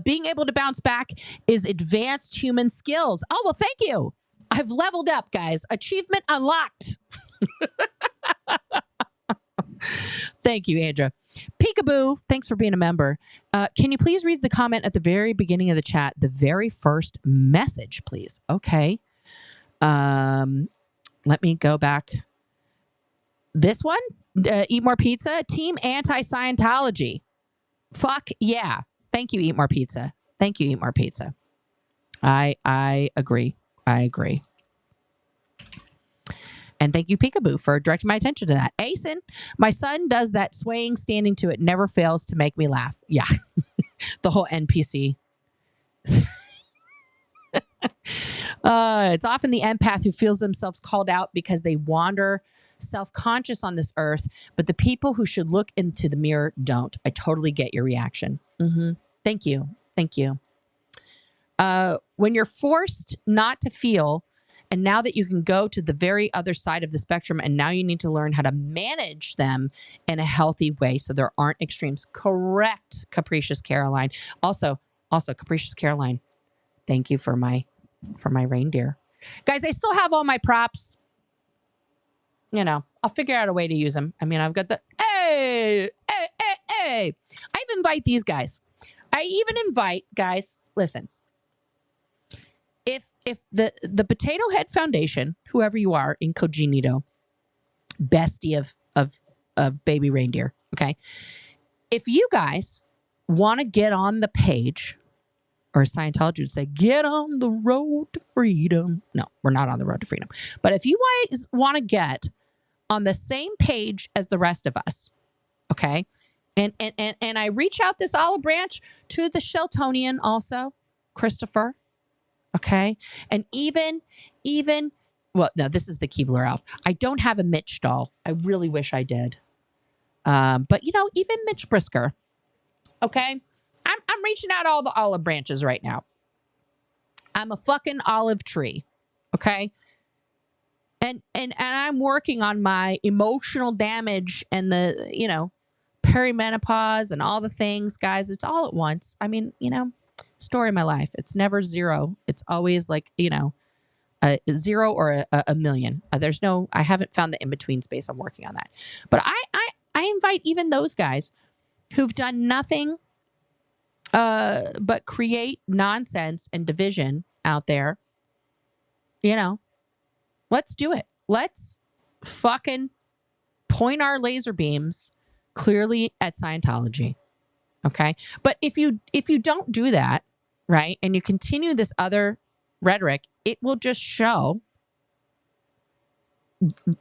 S2: Being able to bounce back is advanced human skills. Oh, well, thank you. I've leveled up, guys. Achievement unlocked. Thank you, Andrea. Peekaboo, thanks for being a member. Can you please read the comment at the very beginning of the chat? The very first message, please. Okay. Let me go back. This one, Eat More Pizza, Team Anti-Scientology. Fuck yeah. Thank you, Eat More Pizza. Thank you, Eat More Pizza. I agree. I agree. And thank you, Peekaboo, for directing my attention to that. Asen, my son does that swaying, standing to it, never fails to make me laugh. Yeah. The whole NPC. It's often the empath who feels themselves called out because they wander self-conscious on this earth, but the people who should look into the mirror don't. I totally get your reaction. Thank you. Thank you. When you're forced not to feel, and now that you can go to the very other side of the spectrum, and now you need to learn how to manage them in a healthy way so there aren't extremes. Correct, Capricious Caroline. Also, Capricious Caroline, thank you for my reindeer. Guys, I still have all my props. You know, I'll figure out a way to use them. I mean, I've got the, hey. I even invite these guys. I even invite, guys, listen. If the Potato Head Foundation, whoever you are, incognito, bestie of baby reindeer, okay? If you guys want to get on the page, or Scientology would say, get on the road to freedom. No, we're not on the road to freedom. But if you guys want to get on the same page as the rest of us, okay? And I reach out this olive branch to the Sheltonian also, Christopher. Okay. And even, well, no, this is the Keebler Elf. I don't have a Mitch doll. I really wish I did. But you know, even Mitch Brisker. Okay. I'm reaching out all the olive branches right now. I'm a fucking olive tree. Okay. And I'm working on my emotional damage and the, you know, perimenopause and all the things, guys. It's all at once. I mean, you know, story of my life. It's never zero. It's always like, you know, a zero or a million. There's no, I haven't found the in-between space. I'm working on that. But I invite even those guys who've done nothing but create nonsense and division out there. You know, let's do it. Let's fucking point our laser beams clearly at Scientology. Okay. But if you don't do that, right, and you continue this other rhetoric, it will just show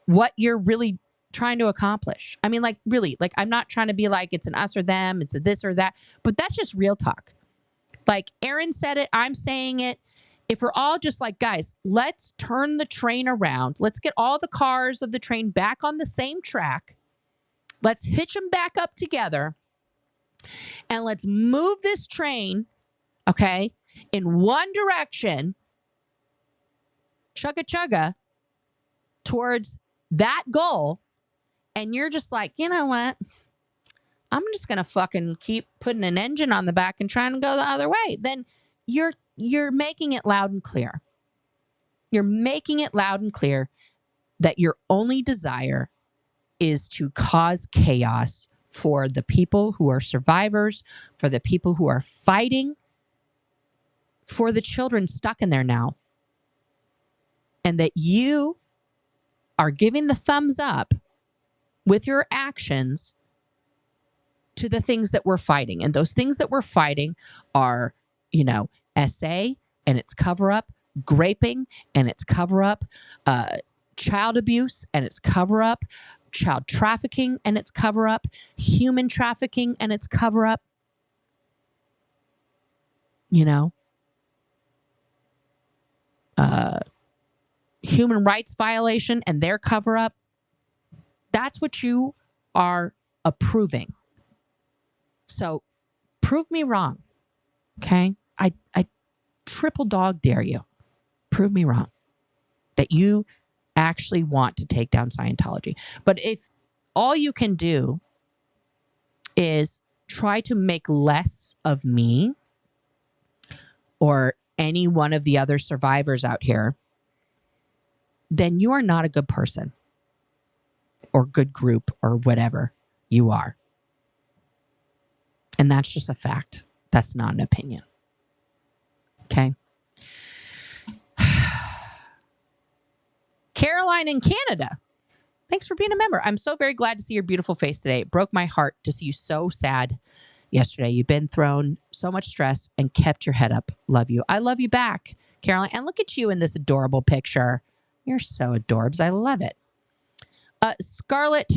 S2: what you're really trying to accomplish. I mean, like, really, like, I'm not trying to be like it's an us or them, it's a this or that, but that's just real talk. Like Aaron said it, I'm saying it. If we're all just like, guys, let's turn the train around. Let's get all the cars of the train back on the same track. Let's hitch them back up together. And let's move this train, okay, in one direction, chugga, towards that goal. And you're just like, you know what? I'm just going to fucking keep putting an engine on the back and trying to go the other way. Then you're making it loud and clear. You're making it loud and clear that your only desire is to cause chaos for the people who are survivors, for the people who are fighting, for the children stuck in there now. And that you are giving the thumbs up with your actions to the things that we're fighting. And those things that we're fighting are, you know, SA and its cover-up, graping and its cover-up, child abuse and its cover-up, child trafficking and its cover-up, human trafficking and its cover-up. You know, human rights violation and their cover-up. That's what you are approving. So prove me wrong. Okay? I triple dog dare you. Prove me wrong that you actually want to take down Scientology. But if all you can do is try to make less of me or any one of the other survivors out here, then you are not a good person or good group or whatever you are. And that's just a fact. That's not an opinion. Okay. Caroline in Canada. Thanks for being a member. I'm so very glad to see your beautiful face today. It broke my heart to see you so sad yesterday. You've been thrown so much stress and kept your head up. Love you. I love you back, Caroline. And look at you in this adorable picture. You're so adorbs. I love it. Scarlet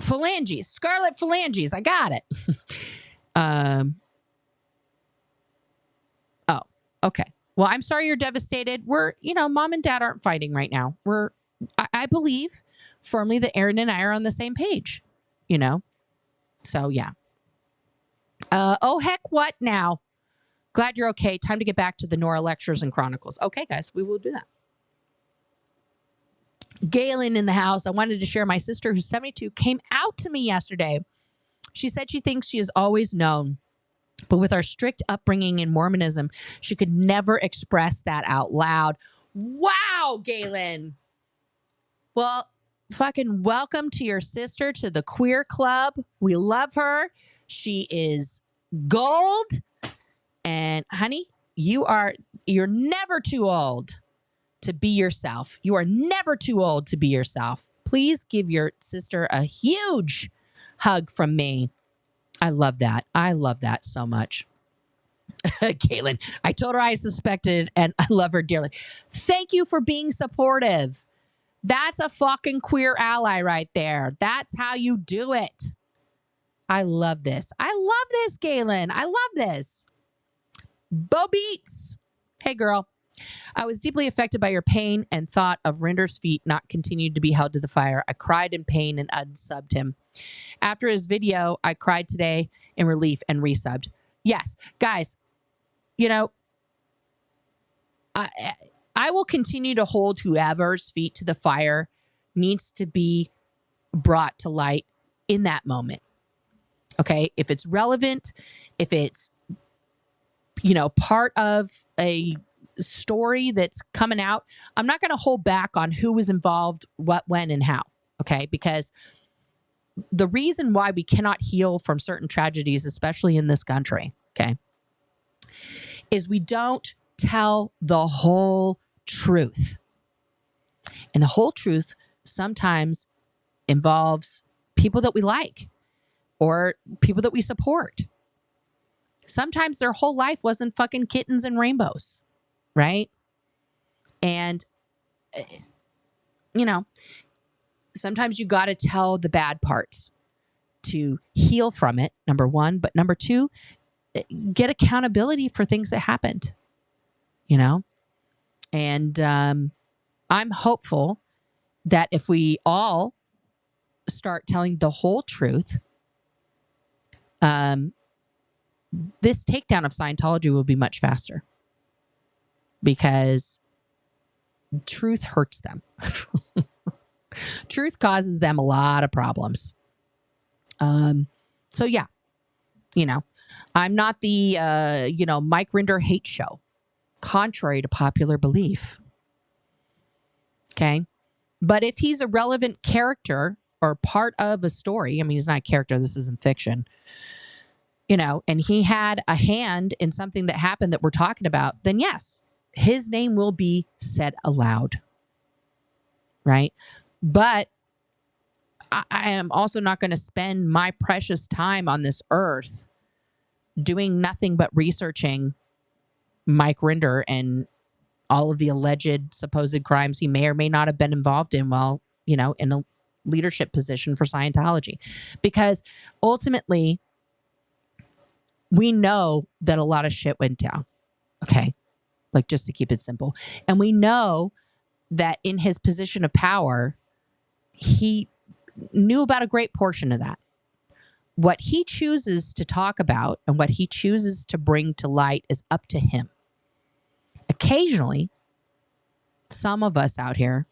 S2: Phalanges. Scarlet Phalanges. I got it. Oh, okay. Well, I'm sorry you're devastated. We're, mom and dad aren't fighting right now. I believe firmly that Aaron and I are on the same page, So, yeah. Oh, heck, what now? Glad you're okay. Time to get back to the Nora lectures and chronicles. Okay, guys, we will do that. Galen in the house. I wanted to share my sister, who's 72, came out to me yesterday. She said she thinks she has always known, but with our strict upbringing in Mormonism, she could never express that out loud. Wow, Galen. Well, fucking welcome to your sister to the queer club. We love her. She is gold. And honey, you're never too old to be yourself. You are never too old to be yourself. Please give your sister a huge hug from me. I love that. I love that so much. Caitlin, I told her I suspected and I love her dearly. Thank you for being supportive. That's a fucking queer ally right there. That's how you do it. I love this. I love this, Galen. I love this. Bo Beats. Hey, girl. I was deeply affected by your pain and thought of Rinder's feet not continued to be held to the fire. I cried in pain and unsubbed him. After his video, I cried today in relief and resubbed. Yes, guys, I will continue to hold whoever's feet to the fire needs to be brought to light in that moment. Okay? If it's relevant, if it's, part of a story that's coming out, I'm not going to hold back on who was involved, what, when, and how. Okay? Because the reason why we cannot heal from certain tragedies, especially in this country, okay, is we don't tell the whole truth. And the whole truth sometimes involves people that we like or people that we support. Sometimes their whole life wasn't fucking kittens and rainbows, right? And, sometimes you got to tell the bad parts to heal from it, number one. But number two, get accountability for things that happened, And I'm hopeful that if we all start telling the whole truth, this takedown of Scientology will be much faster because truth hurts them. Truth causes them a lot of problems. So yeah, I'm not the, Mike Rinder hate show, contrary to popular belief. Okay. But if he's a relevant character or part of a story, I mean, he's not a character, this isn't fiction, and he had a hand in something that happened that we're talking about, then yes, his name will be said aloud. Right. But I am also not going to spend my precious time on this earth doing nothing but researching Mike Rinder and all of the alleged supposed crimes he may or may not have been involved in while, in a leadership position for Scientology. Because ultimately, we know that a lot of shit went down. Okay. Like, just to keep it simple. And we know that in his position of power, he knew about a great portion of that. What he chooses to talk about and what he chooses to bring to light is up to him. occasionally, some of us out here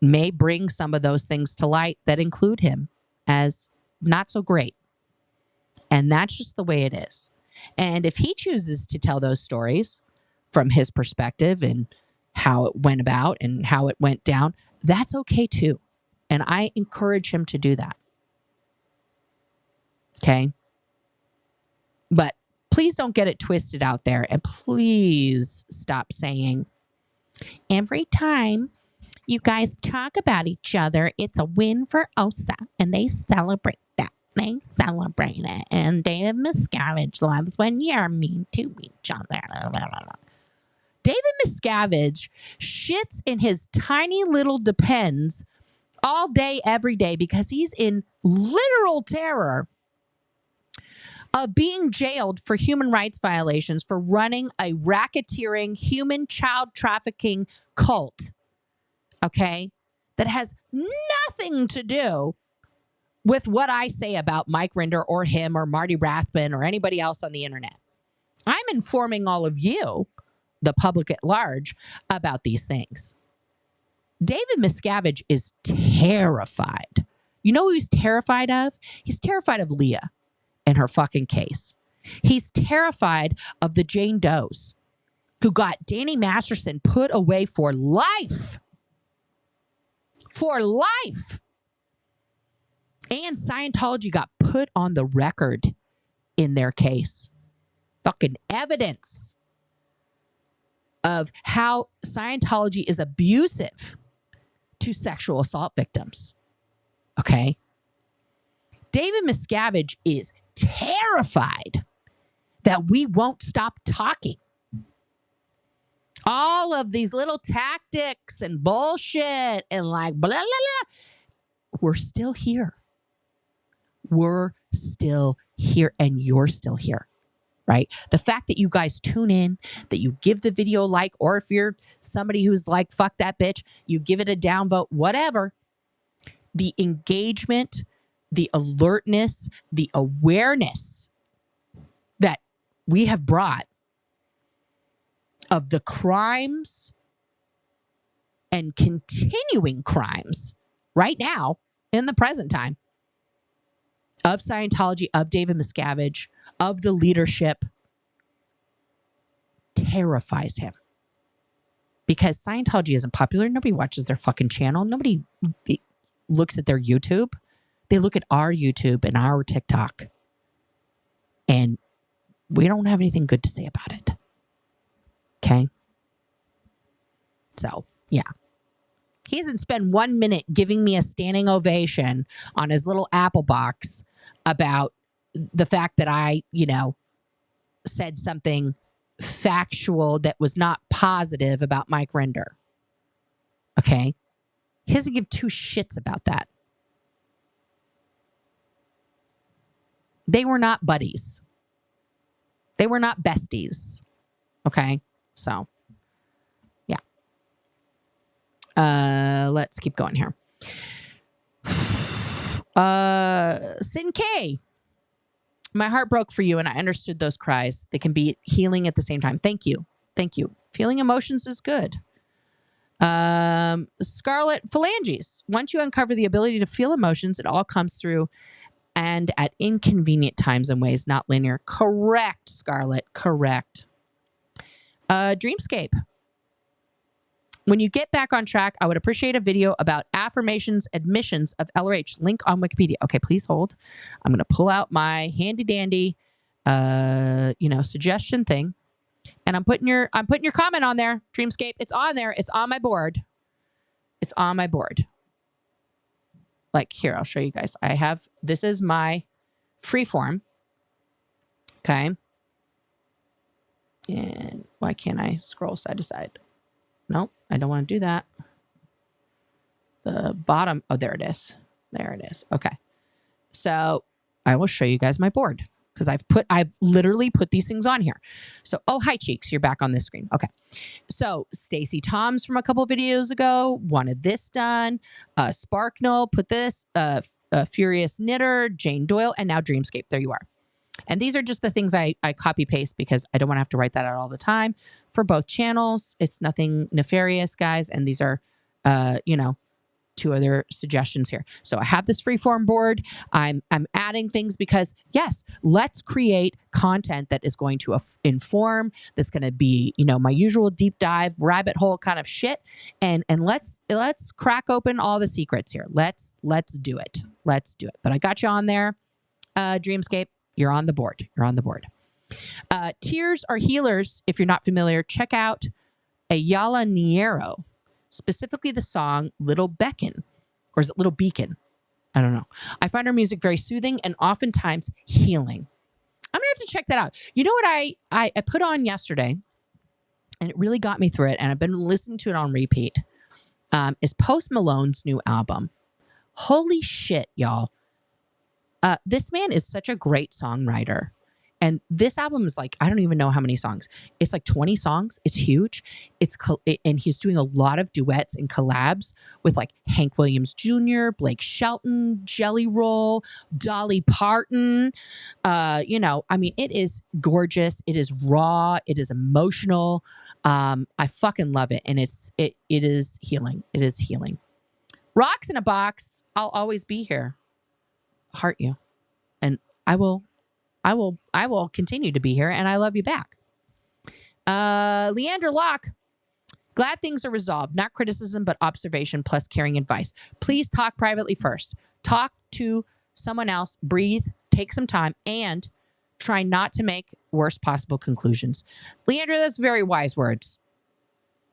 S2: may bring some of those things to light that include him as not so great. And that's just the way it is. And if he chooses to tell those stories from his perspective and how it went about and how it went down, that's okay too. And I encourage him to do that. Okay? But please don't get it twisted out there. And please stop saying, every time you guys talk about each other, it's a win for OSA. And they celebrate that. They celebrate it. And David Miscavige loves when you're mean to each other. David Miscavige shits in his tiny little depends all day, every day, because he's in literal terror of being jailed for human rights violations for running a racketeering human child trafficking cult, okay, that has nothing to do with what I say about Mike Rinder or him or Marty Rathbun or anybody else on the internet. I'm informing all of you, the public at large, about these things. David Miscavige is terrified. You know who he's terrified of? He's terrified of Leah and her fucking case. He's terrified of the Jane Does who got Danny Masterson put away for life. For life. And Scientology got put on the record in their case. Fucking evidence of how Scientology is abusive to sexual assault victims. Okay? David Miscavige is terrified that we won't stop talking. All of these little tactics and bullshit and like blah, blah, blah. We're still here. We're still here and you're still here, right? The fact that you guys tune in, that you give the video a like, or if you're somebody who's like, fuck that bitch, you give it a downvote, whatever. The engagement, the alertness, the awareness that we have brought of the crimes and continuing crimes right now in the present time of Scientology, of David Miscavige, of the leadership, terrifies him. Because Scientology isn't popular. Nobody watches their fucking channel. Nobody looks at their YouTube. They look at our YouTube and our TikTok. And we don't have anything good to say about it. Okay? So, yeah. He hasn't spent 1 minute giving me a standing ovation on his little Apple box about the fact that I, said something factual that was not positive about Mike Rinder. Okay? He doesn't give two shits about that. They were not buddies. They were not besties. Okay? So, yeah. Let's keep going here. Sin K. My heart broke for you and I understood those cries. They can be healing at the same time. Thank you. Thank you. Feeling emotions is good. Scarlet Phalanges. Once you uncover the ability to feel emotions, it all comes through and at inconvenient times and ways, not linear. Correct, Scarlet. Correct. Dreamscape. When you get back on track, I would appreciate a video about affirmations, admissions of LRH. Link on Wikipedia. Okay, please hold. I'm going to pull out my handy dandy, suggestion thing, and I'm putting your comment on there. Dreamscape. It's on there. It's on my board. It's on my board. Like here, I'll show you guys. This is my freeform. Okay. And why can't I scroll side to side? Nope, I don't want to do that. The bottom, oh, there it is. There it is. Okay. So I will show you guys my board because I've literally put these things on here. So, oh, hi Cheeks, you're back on this screen. Okay. So Stacy Toms from a couple videos ago wanted this done. Sparknell put this, Furious Knitter, Jane Doyle, and now Dreamscape. There you are. And these are just the things I copy paste because I don't want to have to write that out all the time for both channels. It's nothing nefarious, guys. And these are, you know, 2 other suggestions here. So I have this freeform board. I'm adding things because yes, let's create content that is going to inform, that's going to be, you know, my usual deep dive rabbit hole kind of shit. And let's crack open all the secrets here. Let's do it. Let's do it. But I got you on there. Dreamscape, you're on the board. You're on the board. Tears are healers. If you're not familiar, check out Ayala Niero. Specifically the song Little Beacon, or is it Little Beacon? I don't know. I find her music very soothing and oftentimes healing. I'm gonna have to check that out. You know what I put on yesterday, and it really got me through it, and I've been listening to it on repeat, is Post Malone's new album. Holy shit, y'all. This man is such a great songwriter. And this album is like, I don't even know how many songs. It's like 20 songs. It's huge. And he's doing a lot of duets and collabs with like Hank Williams Jr., Blake Shelton, Jelly Roll, Dolly Parton. You know, I mean, it is gorgeous. It is raw. It is emotional. I fucking love it. And it is healing. It is healing. Rocks in a box. I'll always be here. Heart you. And I will continue to be here, and I love you back. Leandra Locke, glad things are resolved. Not criticism, but observation plus caring advice. Please talk privately first. Talk to someone else, breathe, take some time, and try not to make worst possible conclusions. Leandra, that's very wise words.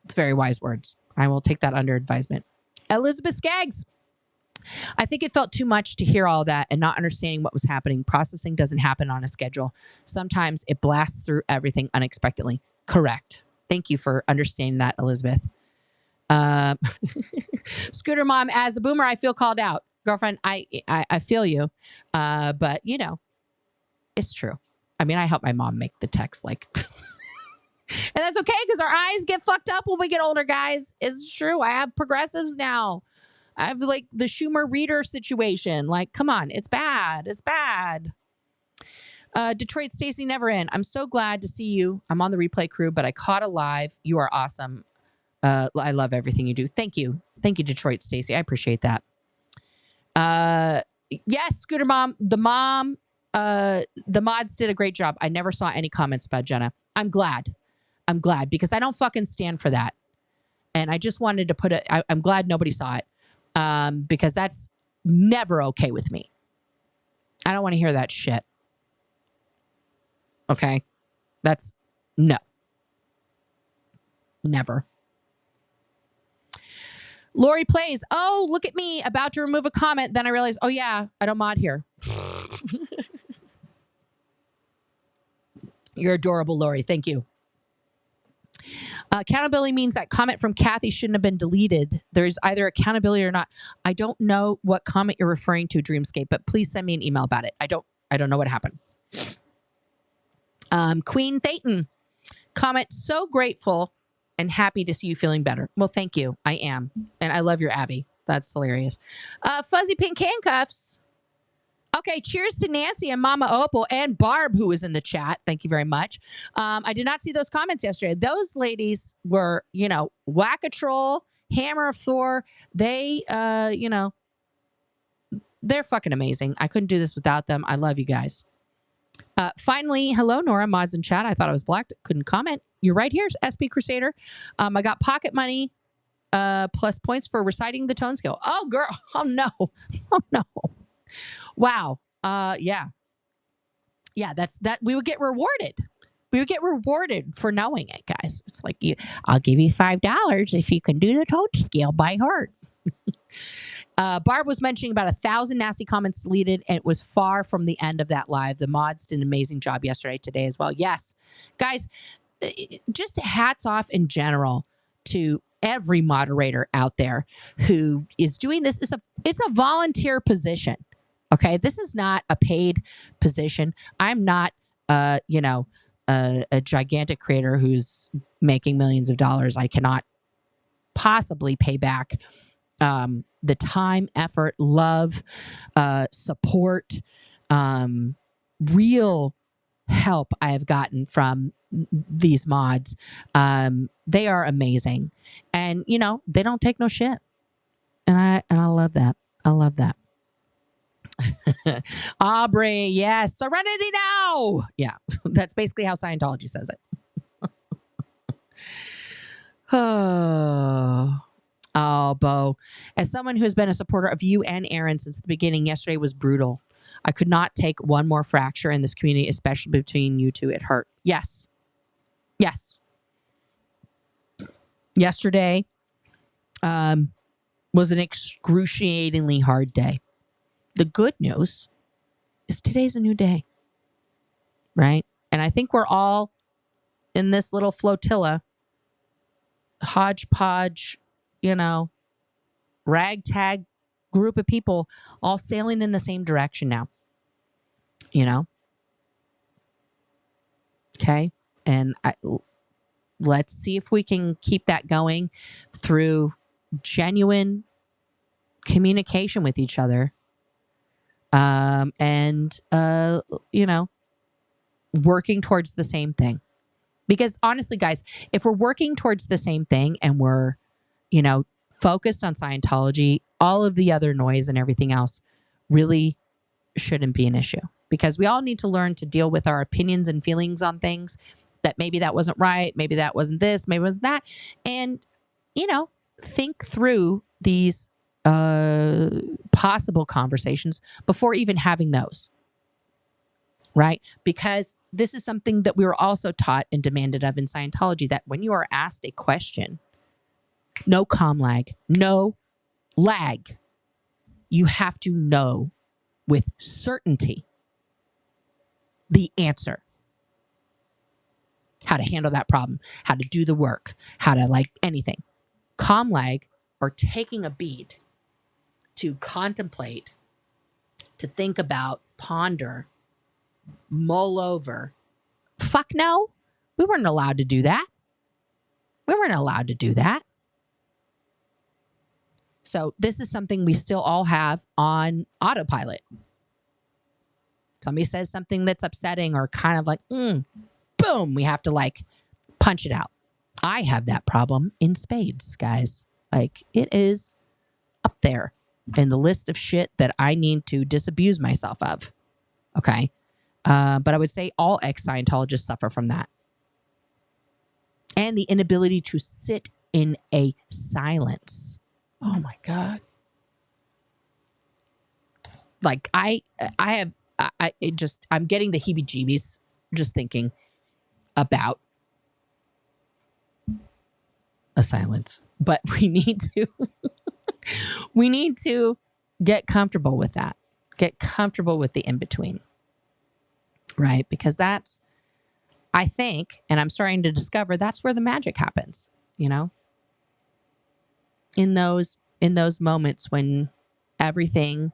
S2: It's very wise words. I will take that under advisement. Elizabeth Skaggs, I think it felt too much to hear all that and not understanding what was happening. Processing doesn't happen on a schedule. Sometimes it blasts through everything unexpectedly. Correct. Thank you for understanding that, Elizabeth. Scooter Mom, as a boomer, I feel called out. Girlfriend, I feel you. But, you know, it's true. I mean, I help my mom make the text like... And that's okay because our eyes get fucked up when we get older, guys. It's true. I have progressives now. I have like the Schumer reader situation. Like, come on, it's bad. It's bad. Detroit Stacy Never In. I'm so glad to see you. I'm on the replay crew, but I caught a live. You are awesome. I love everything you do. Thank you. Thank you, Detroit Stacy. I appreciate that. Yes, Scooter Mom. The mods did a great job. I never saw any comments about Jenna. I'm glad. I'm glad because I don't fucking stand for that. And I just wanted to put it, I'm glad nobody saw it. Because that's never okay with me. I don't want to hear that shit. Okay? That's no. Never. Lori Plays. Oh, look at me. About to remove a comment. Then I realized, oh yeah, I don't mod here. You're adorable, Lori. Thank you. Accountability means that comment from Kathy shouldn't have been deleted. There's either accountability or not. I don't know what comment you're referring to, Dreamscape, but please send me an email about it. I don't know what happened. Queen Thayton, comment, so grateful and happy to see you feeling better. Well, thank you. I am. And I love your Abby. That's hilarious. Fuzzy Pink Handcuffs. Okay, cheers to Nancy and Mama Opal and Barb, who was in the chat. Thank you very much. I did not see those comments yesterday. Those ladies were, you know, Whack-A-Troll, Hammer of Thor. They, you know, they're fucking amazing. I couldn't do this without them. I love you guys. Finally, hello, Nora, mods in chat. I thought I was blocked. Couldn't comment. You're right here, SP Crusader. I got pocket money plus points for reciting the tone scale. Oh, girl. Oh, no. Oh, no. Wow. Yeah. Yeah, that we would get rewarded. We would get rewarded for knowing it, guys. It's like, I'll give you $5 if you can do the tone scale by heart. Barb was mentioning about 1,000 nasty comments deleted, and it was far from the end of that live. The mods did an amazing job yesterday, today as well. Yes. Guys, just hats off in general to every moderator out there who is doing this. It's a volunteer position. Okay, this is not a paid position. I'm not, you know, a gigantic creator who's making millions of dollars. I cannot possibly pay back the time, effort, love, support, real help I have gotten from these mods. They are amazing. And, you know, they don't take no shit. And I love that. I love that. Aubrey, yes, serenity now. Yeah, that's basically how Scientology says it. Oh, Bo. As someone who has been a supporter of you and Aaron since the beginning, yesterday was brutal. I could not take one more fracture in this community, especially between you two. It hurt. Yes. Yes. Yesterday was an excruciatingly hard day. The good news is today's a new day, right? And I think we're all in this little flotilla, hodgepodge, you know, ragtag group of people all sailing in the same direction now, you know? Okay. And let's see if we can keep that going through genuine communication with each other. You know, working towards the same thing. Because honestly, guys, if we're working towards the same thing and we're, you know, focused on Scientology, all of the other noise and everything else really shouldn't be an issue. Because we all need to learn to deal with our opinions and feelings on things that maybe that wasn't right, maybe that wasn't this, maybe it wasn't that. And, you know, think through these possible conversations before even having those. Right? Because this is something that we were also taught and demanded of in Scientology, that when you are asked a question, no comm lag, no lag, you have to know with certainty the answer. How to handle that problem, how to do the work, how to like anything. Comm lag, or taking a beat to contemplate, to think about, ponder, mull over. Fuck no. We weren't allowed to do that. We weren't allowed to do that. So this is something we still all have on autopilot. Somebody says something that's upsetting or kind of like, boom, we have to like punch it out. I have that problem in spades, guys. Like, it is up there in the list of shit that I need to disabuse myself of. Okay. But I would say all ex-Scientologists suffer from that. And the inability to sit in a silence. Oh my God. Like I'm getting the heebie-jeebies just thinking about a silence. But we need to get comfortable with that. Get comfortable with the in-between. Right? Because that's, I think, and I'm starting to discover, that's where the magic happens, you know? In those moments when everything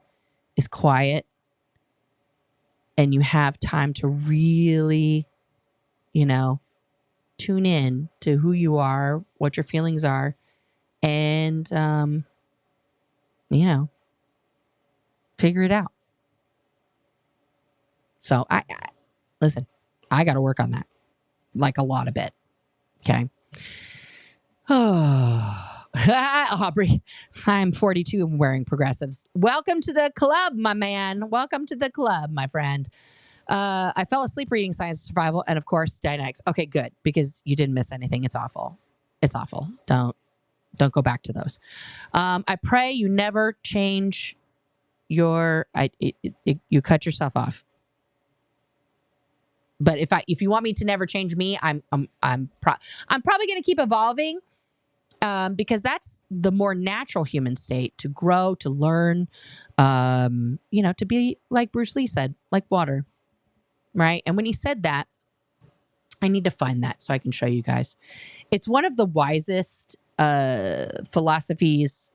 S2: is quiet and you have time to really, you know, tune in to who you are, what your feelings are, and, you know, figure it out. So listen, I got to work on that, like a lot of it. Okay. Oh, Aubrey, I'm 42 and wearing progressives. Welcome to the club, my man. Welcome to the club, my friend. I fell asleep reading Science of Survival and, of course, Dynamics. Okay, good, because you didn't miss anything. It's awful. It's awful. Don't go back to those. I pray you never change your. You cut yourself off. But if you want me to never change me, I'm probably going to keep evolving, because that's the more natural human state, to grow, to learn, you know, to be like Bruce Lee said, like water, right? And when he said that, I need to find that so I can show you guys. It's one of the wisest philosophies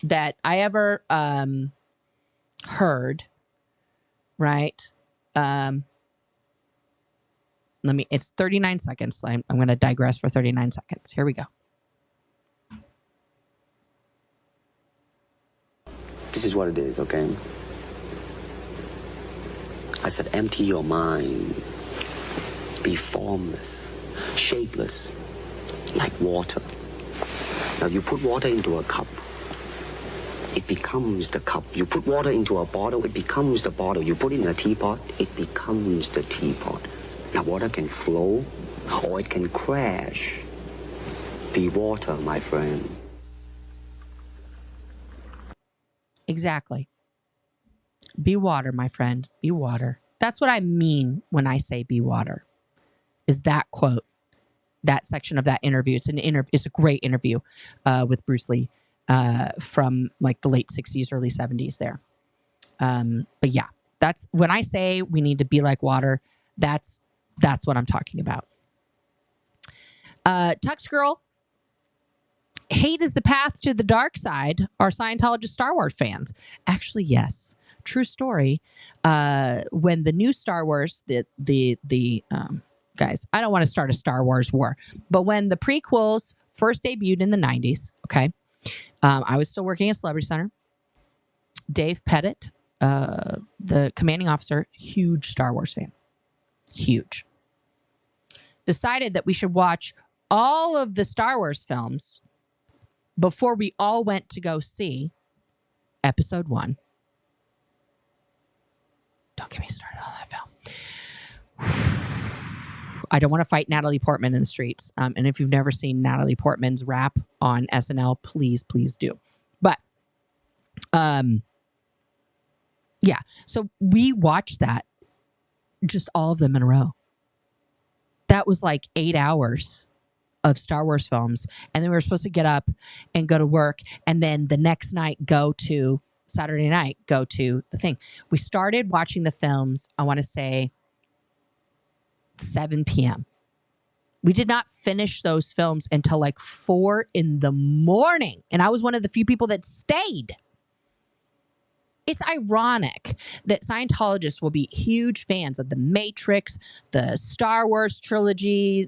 S2: that I ever heard, right? It's 39 seconds. I'm going to digress for 39 seconds. Here we go.
S3: This is what it is, okay? I said, empty your mind. Be formless, shapeless, like water. Now you put water into a cup, it becomes the cup. You put water into a bottle, it becomes the bottle. You put it in a teapot, it becomes the teapot. Now water can flow or it can crash. Be water, my friend.
S2: Exactly. Be water, my friend. Be water. That's what I mean when I say be water. Is that quote, that section of that interview. It's a great interview with Bruce Lee from like the late 60s, early 70s there. But yeah, that's when I say we need to be like water, that's what I'm talking about. Tux Girl, hate is the path to the dark side. Are Scientologist Star Wars fans? Actually, yes. True story. When the new Star Wars, guys, I don't want to start a Star Wars war, but when the prequels first debuted in the 90s, okay, I was still working at Celebrity Center. Dave Pettit, the commanding officer, huge Star Wars fan, huge, decided that we should watch all of the Star Wars films before we all went to go see Episode 1. Don't get me started on that film. I don't want to fight Natalie Portman in the streets. And if you've never seen Natalie Portman's rap on SNL, please do. But, yeah. So we watched that, just all of them in a row. That was like 8 hours of Star Wars films. And then we were supposed to get up and go to work. And then the next night, Saturday night, go to the thing. We started watching the films, I want to say 7 p.m. We did not finish those films until like 4 in the morning. And I was one of the few people that stayed. It's ironic that Scientologists will be huge fans of The Matrix, the Star Wars trilogy,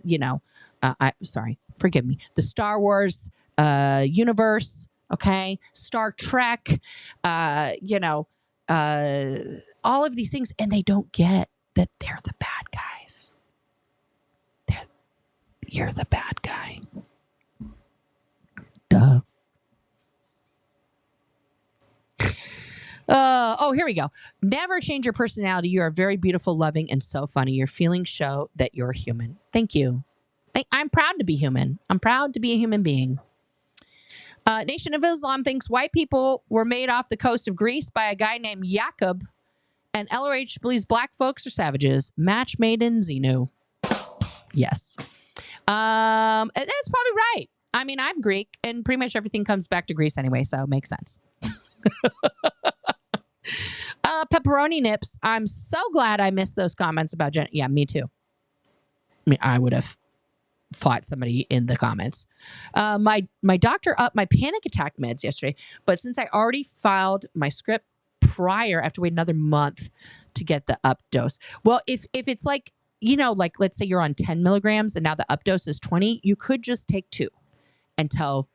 S2: forgive me, the Star Wars universe, okay, Star Trek, all of these things, and they don't get that they're the bad guys. You're the bad guy. Duh. Here we go. Never change your personality. You are very beautiful, loving, and so funny. Your feelings show that you're human. Thank you. I'm proud to be human. I'm proud to be a human being. Nation of Islam thinks white people were made off the coast of Greece by a guy named Jacob, and LRH believes black folks are savages. Match made in Xenu. Yes. That's probably right. I mean, I'm Greek, and pretty much everything comes back to Greece anyway, so it makes sense. Pepperoni Nips. I'm so glad I missed those comments about Jen. Yeah, me too. I mean, I would have fought somebody in the comments. My doctor upped my panic attack meds yesterday, but since I already filed my script prior, I have to wait another month to get the up dose. Well, if it's like, like let's say you're on 10 milligrams and now the up dose is 20, you could just take 2 until,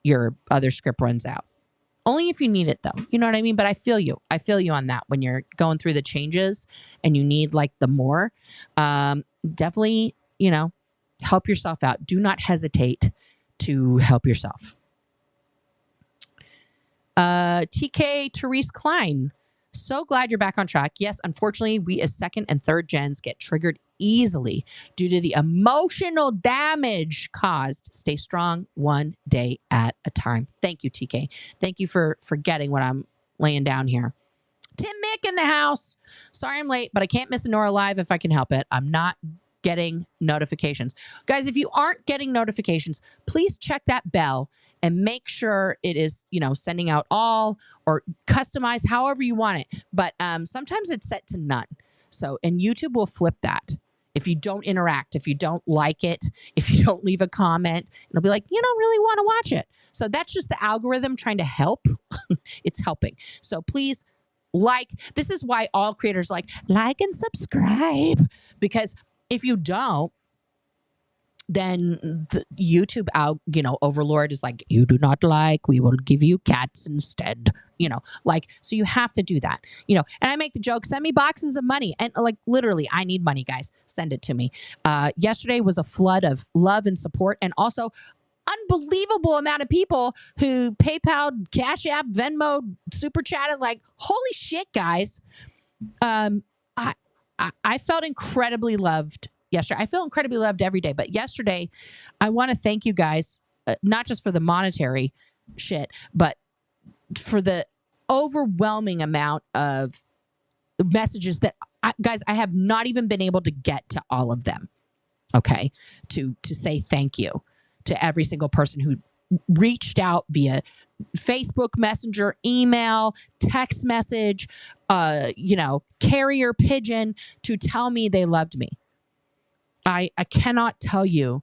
S2: your other script runs out. Only if you need it though. You know what I mean? But I feel you. I feel you on that when you're going through the changes and you need like the more. Definitely, help yourself out. Do not hesitate to help yourself. TK Therese Klein. So glad you're back on track. Yes, unfortunately, we as second and third gens get triggered easily due to the emotional damage caused. Stay strong one day at a time. Thank you, TK. Thank you for getting what I'm laying down here. Tim Mick in the house. Sorry I'm late, but I can't miss a Nora Live if I can help it. I'm not getting notifications. Guys, if you aren't getting notifications, please check that bell and make sure it is, sending out all or customize however you want it. But sometimes it's set to none. So, and YouTube will flip that. If you don't interact, if you don't like it, if you don't leave a comment, it'll be like, you don't really want to watch it. So that's just the algorithm trying to help. It's helping. So please this is why all creators like and subscribe, because if you don't, then the YouTube overlord is like, you do not like, we will give you cats instead. So you have to do that. And I make the joke, send me boxes of money. And like literally, I need money, guys. Send it to me. Yesterday was a flood of love and support, and also unbelievable amount of people who PayPal, Cash App, Venmo, Super Chatted. Like, holy shit, guys. I felt incredibly loved yesterday. I feel incredibly loved every day, but yesterday, I want to thank you guys, not just for the monetary shit, but for the overwhelming amount of messages that, guys, I have not even been able to get to all of them. Okay, to say thank you to every single person who reached out via Facebook Messenger, email, text message, carrier pigeon to tell me they loved me. I cannot tell you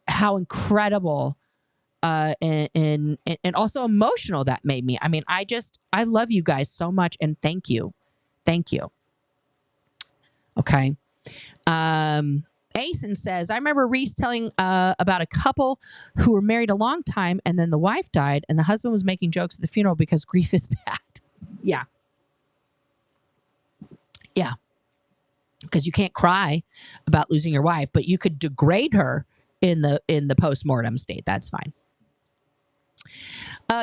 S2: how incredible and also emotional that made me. I mean, I love you guys so much, and thank you. Thank you. Okay. Asen says, I remember Reese telling about a couple who were married a long time, and then the wife died, and the husband was making jokes at the funeral because grief is bad. Yeah. Yeah. Because you can't cry about losing your wife, but you could degrade her in the post-mortem state. That's fine.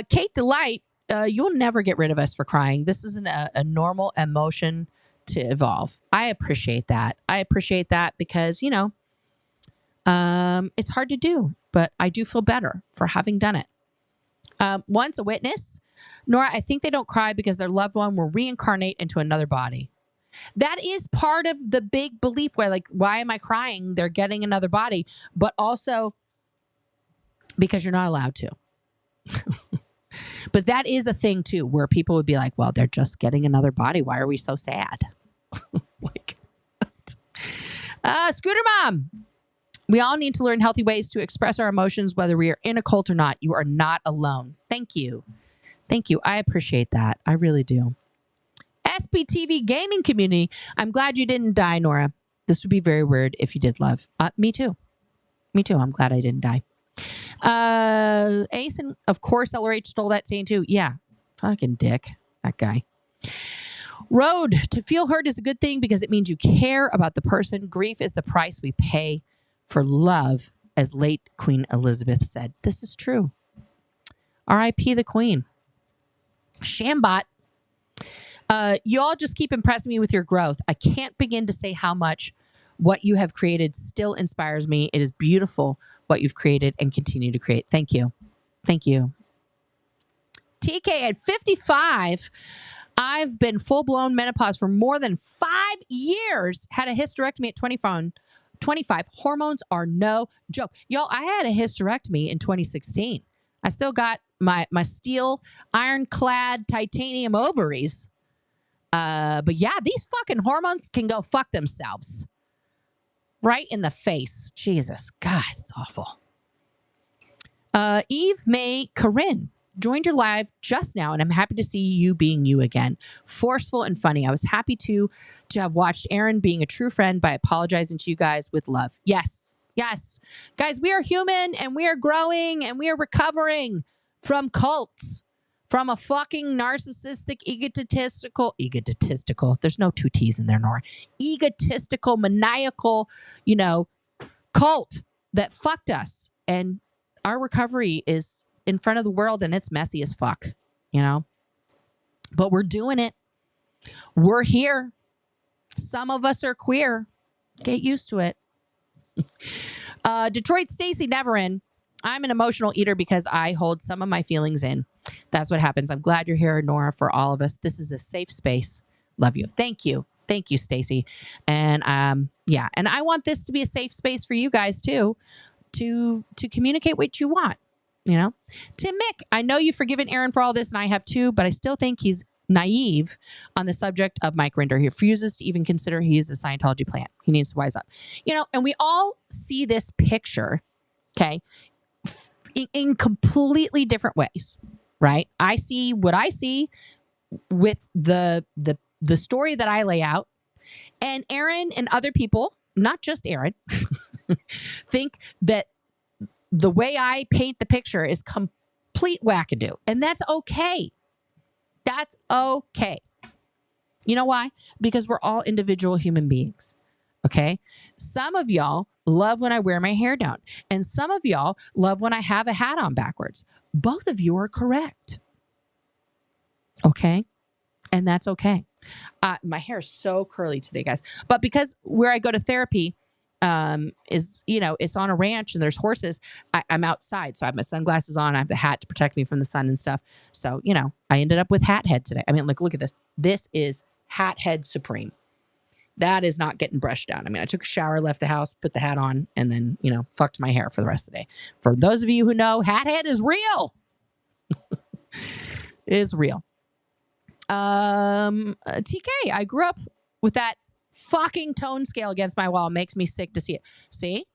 S2: Kate Delight, you'll never get rid of us for crying. This isn't a normal emotion to evolve. I appreciate that. I appreciate that because, it's hard to do, but I do feel better for having done it. Once a witness, Nora, I think they don't cry because their loved one will reincarnate into another body. That is part of the big belief where, like, why am I crying? They're getting another body, but also because you're not allowed to. But that is a thing too, where people would be like, well, they're just getting another body. Why are we so sad? Like, Scooter Mom, we all need to learn healthy ways to express our emotions, whether we are in a cult or not. You are not alone. Thank you. Thank you. I appreciate that. I really do. SPTV gaming community. I'm glad you didn't die, Nora. This would be very weird if you did love. Me too. Me too. I'm glad I didn't die. Asen, of course, LRH stole that saying too. Yeah. Fucking dick. That guy. Road, to feel heard is a good thing because it means you care about the person. Grief is the price we pay for love, as late Queen Elizabeth said. This is true. R.I.P. the Queen. Shambot, you all just keep impressing me with your growth. I can't begin to say how much what you have created still inspires me. It is beautiful what you've created and continue to create. Thank you. Thank you. TK, at 55, I've been full-blown menopause for more than 5 years. Had a hysterectomy at 25. Hormones are no joke. Y'all, I had a hysterectomy in 2016. I still got my steel, ironclad titanium ovaries. But yeah, these fucking hormones can go fuck themselves. Right in the face. Jesus. God, it's awful. Eve May Corinne joined your live just now, and I'm happy to see you being you again. Forceful and funny. I was happy to have watched Aaron being a true friend by apologizing to you guys with love. Yes. Yes. Guys, we are human, and we are growing, and we are recovering from cults. From a fucking narcissistic, egotistical, there's no two T's in there, Nora. Egotistical, maniacal, cult that fucked us. And our recovery is in front of the world, and it's messy as fuck, But we're doing it. We're here. Some of us are queer. Get used to it. Detroit Stacy Neverin. I'm an emotional eater because I hold some of my feelings in. That's what happens. I'm glad you're here, Nora, for all of us. This is a safe space. Love you. Thank you. Thank you, Stacy. And yeah, and I want this to be a safe space for you guys too, to communicate what you want. Tim Mick, I know you've forgiven Aaron for all this, and I have too, but I still think he's naive on the subject of Mike Rinder. He refuses to even consider he is a Scientology plant. He needs to wise up. And we all see this picture, okay, in completely different ways, right? I see what I see with the story that I lay out, and Aaron and other people, not just Aaron, think that the way I paint the picture is complete wackadoo. And that's okay. That's okay. You know why? Because we're all individual human beings. Okay? Some of y'all love when I wear my hair down. And some of y'all love when I have a hat on backwards. Both of you are correct. Okay? And that's okay. My hair is so curly today, guys. But because where I go to therapy is, it's on a ranch and there's horses, I'm outside. So I have my sunglasses on. I have the hat to protect me from the sun and stuff. So, I ended up with hat head today. I mean, look at this. This is hat head supreme. That is not getting brushed down. I mean, I took a shower, left the house, put the hat on, and then, fucked my hair for the rest of the day. For those of you who know, hat head is real. It is real. TK, I grew up with that fucking tone scale against my wall. It makes me sick to see it. See?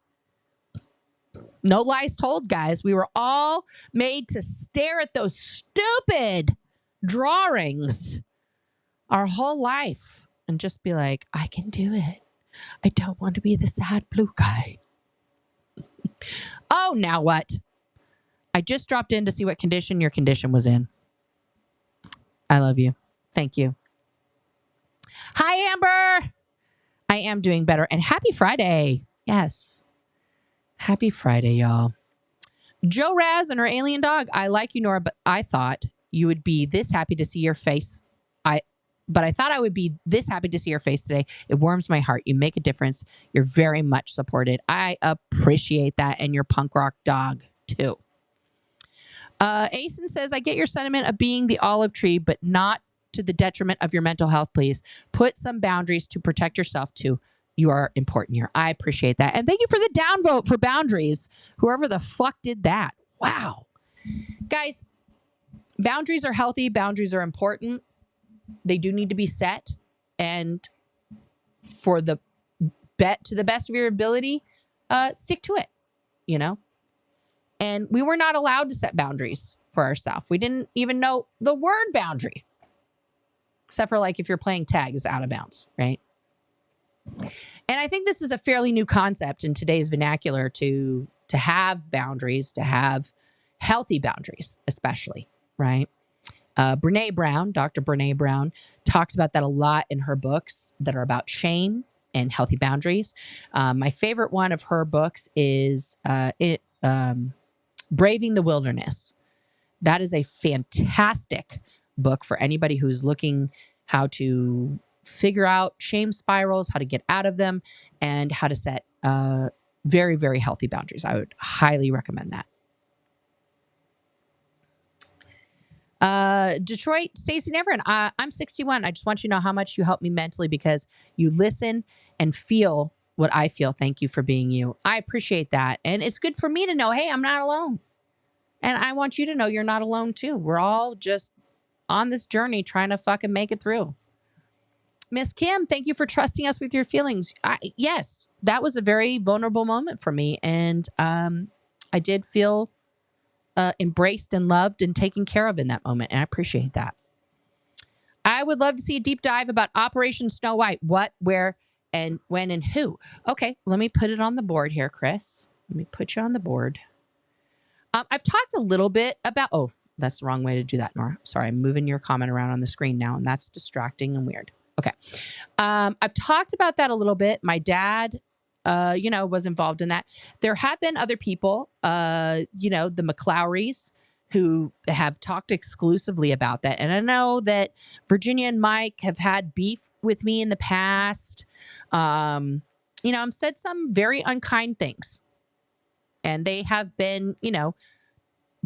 S2: No lies told, guys. We were all made to stare at those stupid drawings our whole life and just be like, I can do it. I don't want to be the sad blue guy. Oh, now what? I just dropped in to see what condition your condition was in. I love you. Thank you. Hi, Amber. I am doing better. And happy Friday. Yes. Happy Friday, y'all. Joe Raz and her alien dog. I like you, Nora, but I thought you would be this happy to see your face. But I thought I would be this happy to see your face today. It warms my heart. You make a difference. You're very much supported. I appreciate that. And your punk rock dog, too. Asen says, I get your sentiment of being the olive tree, but not to the detriment of your mental health, please. Put some boundaries to protect yourself, too. You are important here. I appreciate that. And thank you for the downvote for boundaries. Whoever the fuck did that. Wow. Guys, boundaries are healthy. Boundaries are important. They do need to be set. And to the best of your ability, stick to it, And we were not allowed to set boundaries for ourselves. We didn't even know the word boundary. Except for if you're playing tag, it's out of bounds, right? And I think this is a fairly new concept in today's vernacular to have boundaries, to have healthy boundaries, especially, right? Brene Brown, Dr. Brene Brown, talks about that a lot in her books that are about shame and healthy boundaries. My favorite one of her books is Braving the Wilderness. That is a fantastic book for anybody who's looking how to figure out shame spirals, how to get out of them, and how to set very, very healthy boundaries. I would highly recommend that. Detroit, Stacey Neverin, I'm 61. I just want you to know how much you help me mentally because you listen and feel what I feel. Thank you for being you. I appreciate that. And it's good for me to know, hey, I'm not alone. And I want you to know you're not alone too. We're all just on this journey trying to fucking make it through. Miss Kim, thank you for trusting us with your feelings. Yes, that was a very vulnerable moment for me. And I did feel embraced and loved and taken care of in that moment. And I appreciate that. I would love to see a deep dive about Operation Snow White. What, where, and when, and who. Okay, let me put it on the board here, Chris. Let me put you on the board. I've talked a little bit about... Oh, that's the wrong way to do that, Nora. Sorry, I'm moving your comment around on the screen now, and that's distracting and weird. Okay. I've talked about that a little bit. My dad... was involved in that. There have been other people, the McClowrys, who have talked exclusively about that. And I know that Virginia and Mike have had beef with me in the past. I've said some very unkind things. And they have been,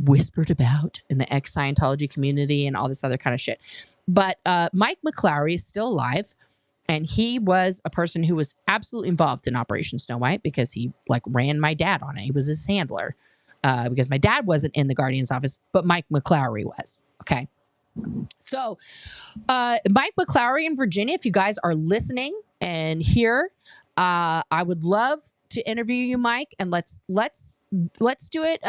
S2: whispered about in the ex-Scientology community and all this other kind of shit. But Mike McClowry is still alive. And he was a person who was absolutely involved in Operation Snow White because he ran my dad on it. He was his handler because my dad wasn't in the Guardian's office, but Mike McClowry was. Okay. So Mike McClowry in Virginia, if you guys are listening and here, I would love to interview you, Mike, and let's do it,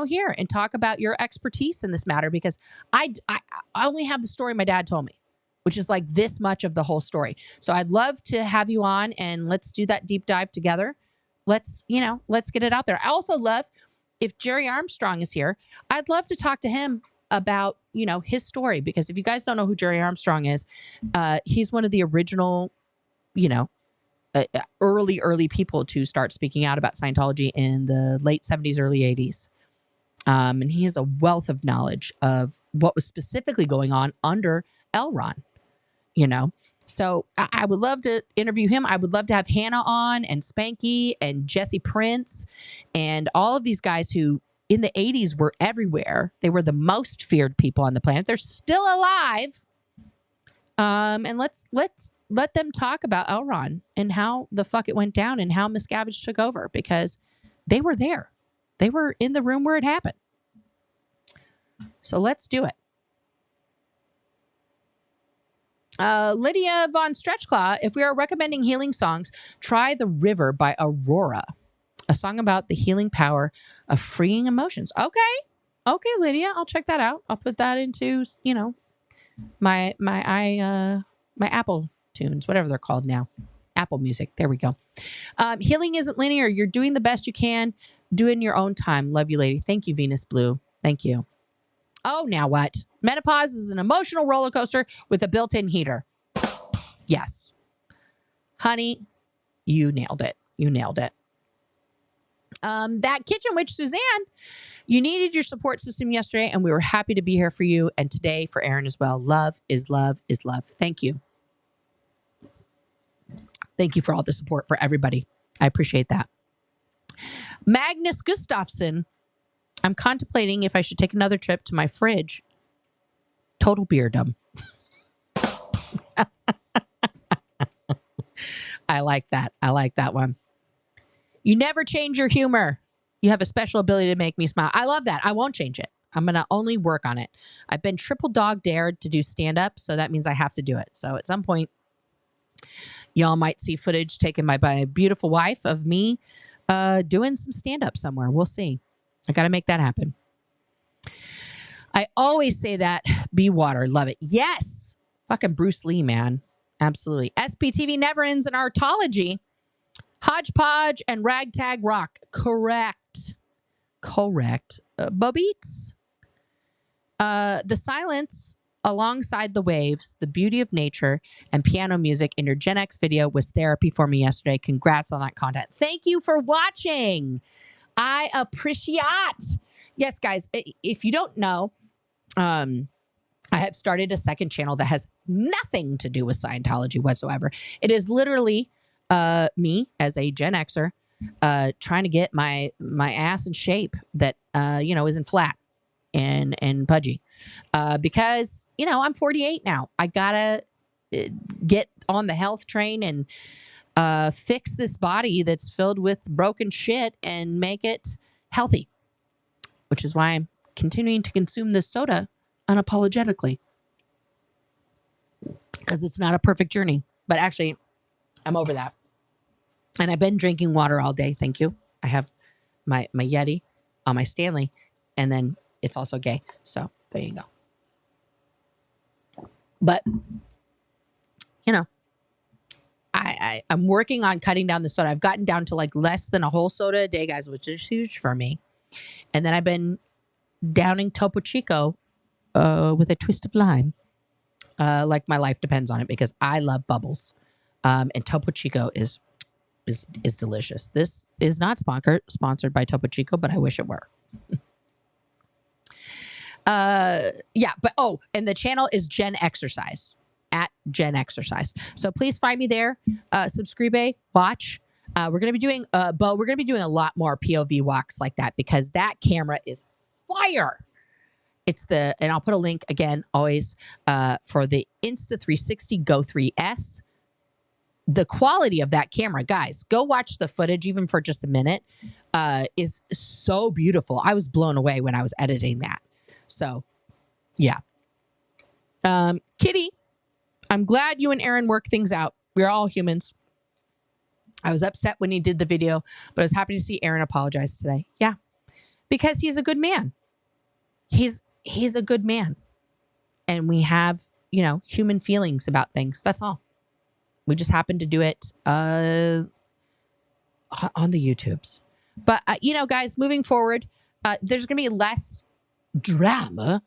S2: here and talk about your expertise in this matter because I only have the story my dad told me, which is this much of the whole story. So I'd love to have you on and let's do that deep dive together. let's get it out there. I also love, if Jerry Armstrong is here, I'd love to talk to him about, his story, because if you guys don't know who Jerry Armstrong is, he's one of the original, early people to start speaking out about Scientology in the late 70s, early 80s. And he has a wealth of knowledge of what was specifically going on under L. Ron, So I would love to interview him. I would love to have Hannah on, and Spanky and Jesse Prince and all of these guys who in the 80s were everywhere. They were the most feared people on the planet. They're still alive. And let's let them talk about L. Ron and how the fuck it went down and how Miscavige took over, because they were there. They were in the room where it happened. So let's do it. Lydia von Stretchclaw, if we are recommending healing songs, try The River by Aurora, a song about the healing power of freeing emotions. Okay, Lydia, I'll check that out. I'll put that into, my Apple tunes, whatever they're called now. Apple Music. There we go. Healing isn't linear. You're doing the best you can. Do it in your own time. Love you, lady. Thank you, Venus Blue. Thank you. Oh, now what? Menopause is an emotional roller coaster with a built-in heater. Yes. Honey, you nailed it. You nailed it. That kitchen witch, Suzanne, you needed your support system yesterday, and we were happy to be here for you. And today for Aaron as well. Love is love is love. Thank you. Thank you for all the support for everybody. I appreciate that. Magnus Gustafsson, I'm contemplating if I should take another trip to my fridge. Total beardom. I like that. I like that one. You never change your humor. You have a special ability to make me smile. I love that. I won't change it. I'm going to only work on it. I've been triple dog dared to do stand-up, so that means I have to do it. So at some point, y'all might see footage taken by my beautiful wife of me doing some stand-up somewhere. We'll see. I got to make that happen. I always say that. Be water. Love it. Yes. Fucking Bruce Lee, man. Absolutely. SPTV never ends in Artology. Hodgepodge and Ragtag Rock. Correct. Bobbeats. The silence alongside the waves, the beauty of nature, and piano music in your Gen X video was therapy for me yesterday. Congrats on that content. Thank you for watching. I appreciate. Yes, guys, if you don't know, I have started a second channel that has nothing to do with Scientology whatsoever. It is literally me as a Gen Xer trying to get my ass in shape that isn't flat and pudgy, because I'm 48 now. I gotta get on the health train and fix this body that's filled with broken shit and make it healthy, which is why I'm continuing to consume this soda unapologetically, because it's not a perfect journey. But actually, I'm over that. And I've been drinking water all day. Thank you. I have my Yeti on my Stanley, and then it's also gay. So there you go. But, I'm working on cutting down the soda. I've gotten down to like less than a whole soda a day, guys, which is huge for me. And then I've been downing Topo Chico with a twist of lime. Like my life depends on it, because I love bubbles. And Topo Chico is delicious. This is not sponsored by Topo Chico, but I wish it were. And the channel is Gen Exercise, at Gen Exercise. So please find me there. Subscribe, watch. We're gonna be doing a lot more POV walks like that, because that camera is fire. And I'll put a link again always for the Insta360 Go 3S. The quality of that camera, guys, go watch the footage even for just a minute, is so beautiful. I was blown away when I was editing that. So, yeah. Kitty, I'm glad you and Aaron work things out. We're all humans. I was upset when he did the video, but I was happy to see Aaron apologize today. Yeah, because he's a good man. He's a good man. And we have, human feelings about things. That's all. We just happen to do it on the YouTubes. But, guys, moving forward, there's going to be less drama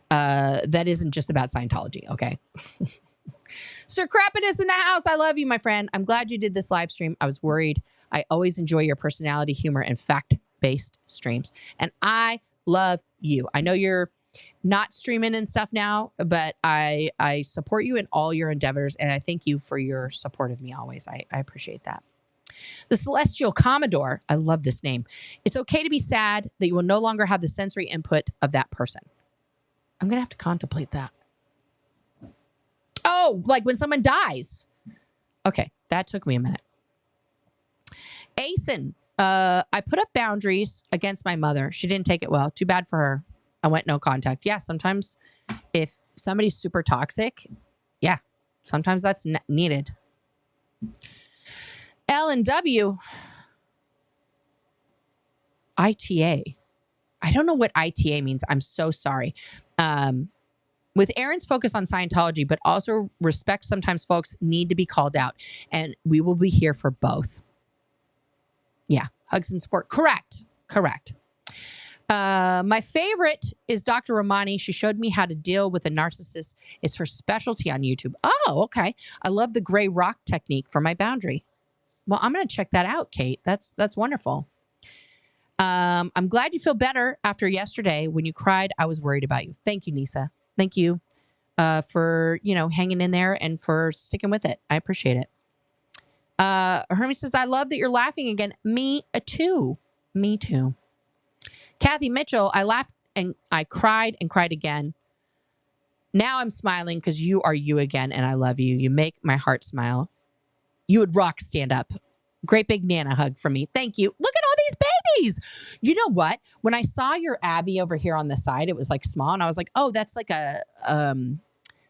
S2: that isn't just about Scientology, okay? Sir Crapidus in the house. I love you, my friend. I'm glad you did this live stream. I was worried. I always enjoy your personality, humor, and fact-based streams. And I love you. I know you're not streaming and stuff now, but I support you in all your endeavors, and I thank you for your support of me always. I appreciate that. The Celestial Commodore. I love this name. It's okay to be sad that you will no longer have the sensory input of that person. I'm going to have to contemplate that. Oh, like when someone dies. Okay, that took me a minute. Asen, I put up boundaries against my mother. She didn't take it well. Too bad for her. I went no contact. Yeah, sometimes if somebody's super toxic, yeah, sometimes that's needed. L&W. ITA. I don't know what ITA means. I'm so sorry. With Aaron's focus on Scientology, but also respect, sometimes folks need to be called out, and we will be here for both. Yeah, hugs and support. Correct. My favorite is Dr. Romani. She showed me how to deal with a narcissist. It's her specialty on YouTube. Oh, okay. I love the gray rock technique for my boundary. Well, I'm going to check that out, Kate. That's wonderful. I'm glad you feel better after yesterday when you cried. I was worried about you. Thank you, Nisa. Thank you for, hanging in there and for sticking with it. I appreciate it. Hermie says, I love that you're laughing again. Me too. Me too. Kathy Mitchell, I laughed and I cried and cried again. Now I'm smiling because you are you again and I love you. You make my heart smile. You would rock stand up. Great big Nana hug from me. Thank you. Look at all these babies. You know what? When I saw your Abby over here on the side, it was like small. And I was like, oh, that's like a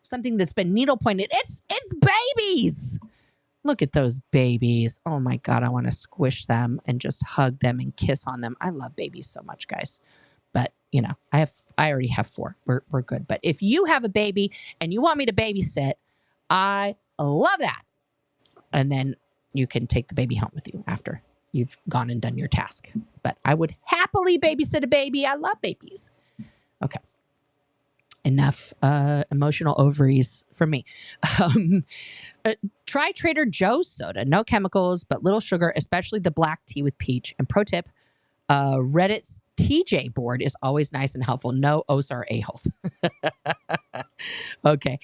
S2: something that's been needle pointed. It's babies. Look at those babies. Oh my God. I want to squish them and just hug them and kiss on them. I love babies so much, guys. But I already have 4. We're good. But if you have a baby and you want me to babysit, I love that. And then you can take the baby home with you after you've gone and done your task. But I would happily babysit a baby. I love babies. Okay. Enough emotional ovaries from me. Try Trader Joe's soda. No chemicals, but little sugar, especially the black tea with peach. And pro tip, Reddit's TJ board is always nice and helpful. No O's or a-holes. Okay.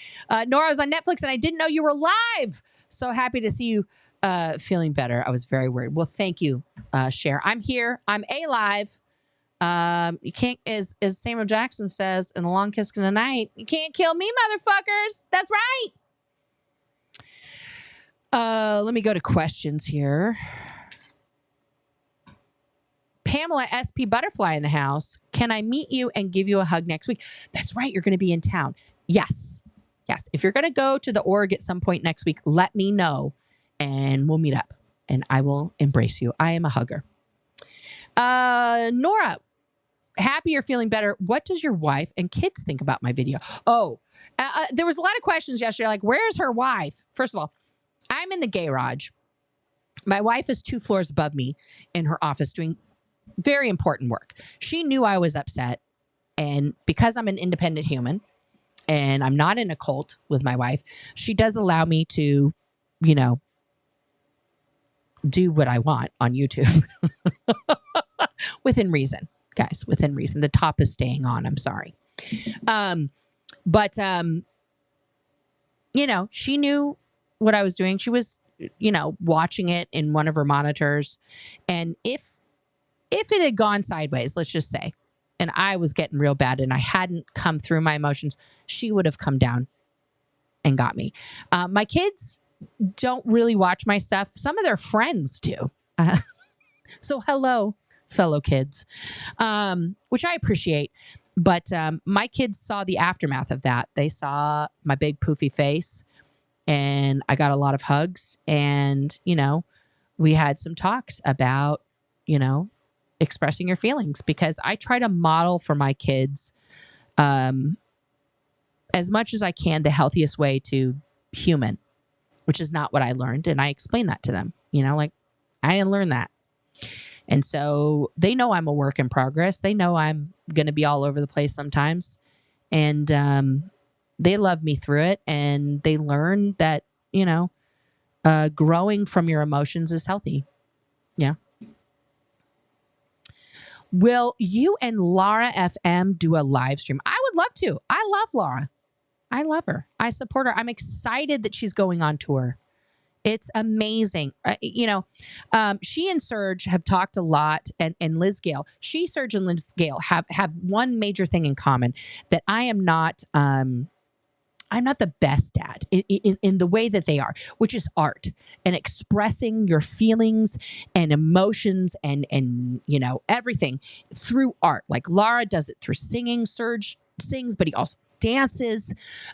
S2: Nora, I was on Netflix and I didn't know you were live. So happy to see you feeling better. I was very worried. Well, thank you, Cher. I'm here. I'm alive. You can't, as Samuel Jackson says in The Long Kiss Goodnight, you can't kill me, motherfuckers. That's right. Let me go to questions here. Pamela SP Butterfly in the house. Can I meet you and give you a hug next week? That's right. You're going to be in town. Yes. If you're going to go to the org at some point next week, let me know and we'll meet up and I will embrace you. I am a hugger. Nora, happy you're feeling better. What does your wife and kids think about my video? Oh, there was a lot of questions yesterday. Like, where's her wife? First of all, I'm in the garage. My wife is 2 floors above me in her office doing very important work. She knew I was upset. And because I'm an independent human and I'm not in a cult with my wife, she does allow me to, do what I want on YouTube. Within reason, guys, within reason. The top is staying on. I'm sorry. But she knew what I was doing. She was, watching it in one of her monitors. And if it had gone sideways, let's just say, and I was getting real bad and I hadn't come through my emotions, she would have come down and got me. My kids don't really watch my stuff. Some of their friends do. So hello, fellow kids, which I appreciate. But my kids saw the aftermath of that. They saw my big poofy face and I got a lot of hugs and, we had some talks about, expressing your feelings because I try to model for my kids as much as I can the healthiest way to human, which is not what I learned. And I explain that to them, I didn't learn that. And so they know I'm a work in progress. They know I'm going to be all over the place sometimes. And they love me through it. And they learn that, you know, growing from your emotions is healthy. Yeah. Will you and Laura FM do a live stream? I would love to. I love Laura. I love her. I support her. I'm excited that she's going on tour. It's amazing. She and Serge have talked a lot, and Liz Gale. Serge, and Liz Gale have one major thing in common that I'm not the best at in the way that they are, which is art and expressing your feelings and emotions and you know, everything through art. Like Laura does it through singing. Serge sings, but he also dances,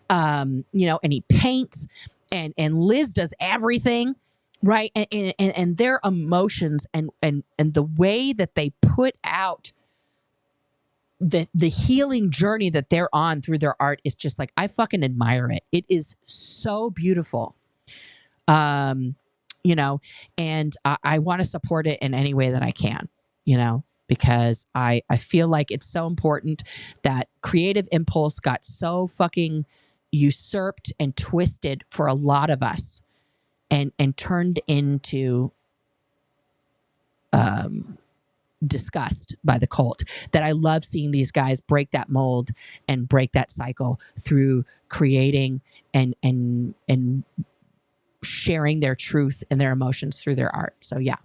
S2: and he paints. And Liz does everything, right? And their emotions and the way that they put out the healing journey that they're on through their art is just like, I fucking admire it. It is so beautiful. And I want to support it in any way that I can, because I feel like it's so important. That creative impulse got so fucking usurped and twisted for a lot of us and turned into disgust by the cult, that I love seeing these guys break that mold and break that cycle through creating and sharing their truth and their emotions through their art. So yeah.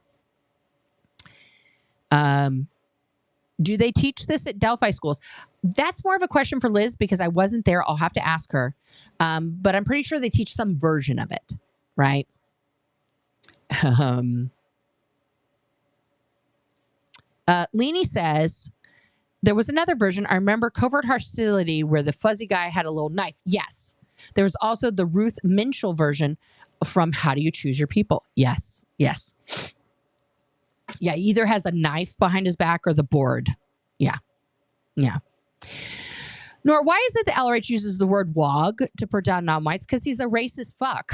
S2: Do they teach this at Delphi schools? That's more of a question for Liz because I wasn't there. I'll have to ask her. But I'm pretty sure they teach some version of it, right? Leanie says, there was another version. I remember Covert Hostility where the fuzzy guy had a little knife. Yes. There was also the Ruth Minshall version from How Do You Choose Your People? Yes. Yes. Yeah, he either has a knife behind his back or the board. Yeah. Yeah. Nor, why is it that LRH uses the word wog to put down non-whites? Because he's a racist fuck.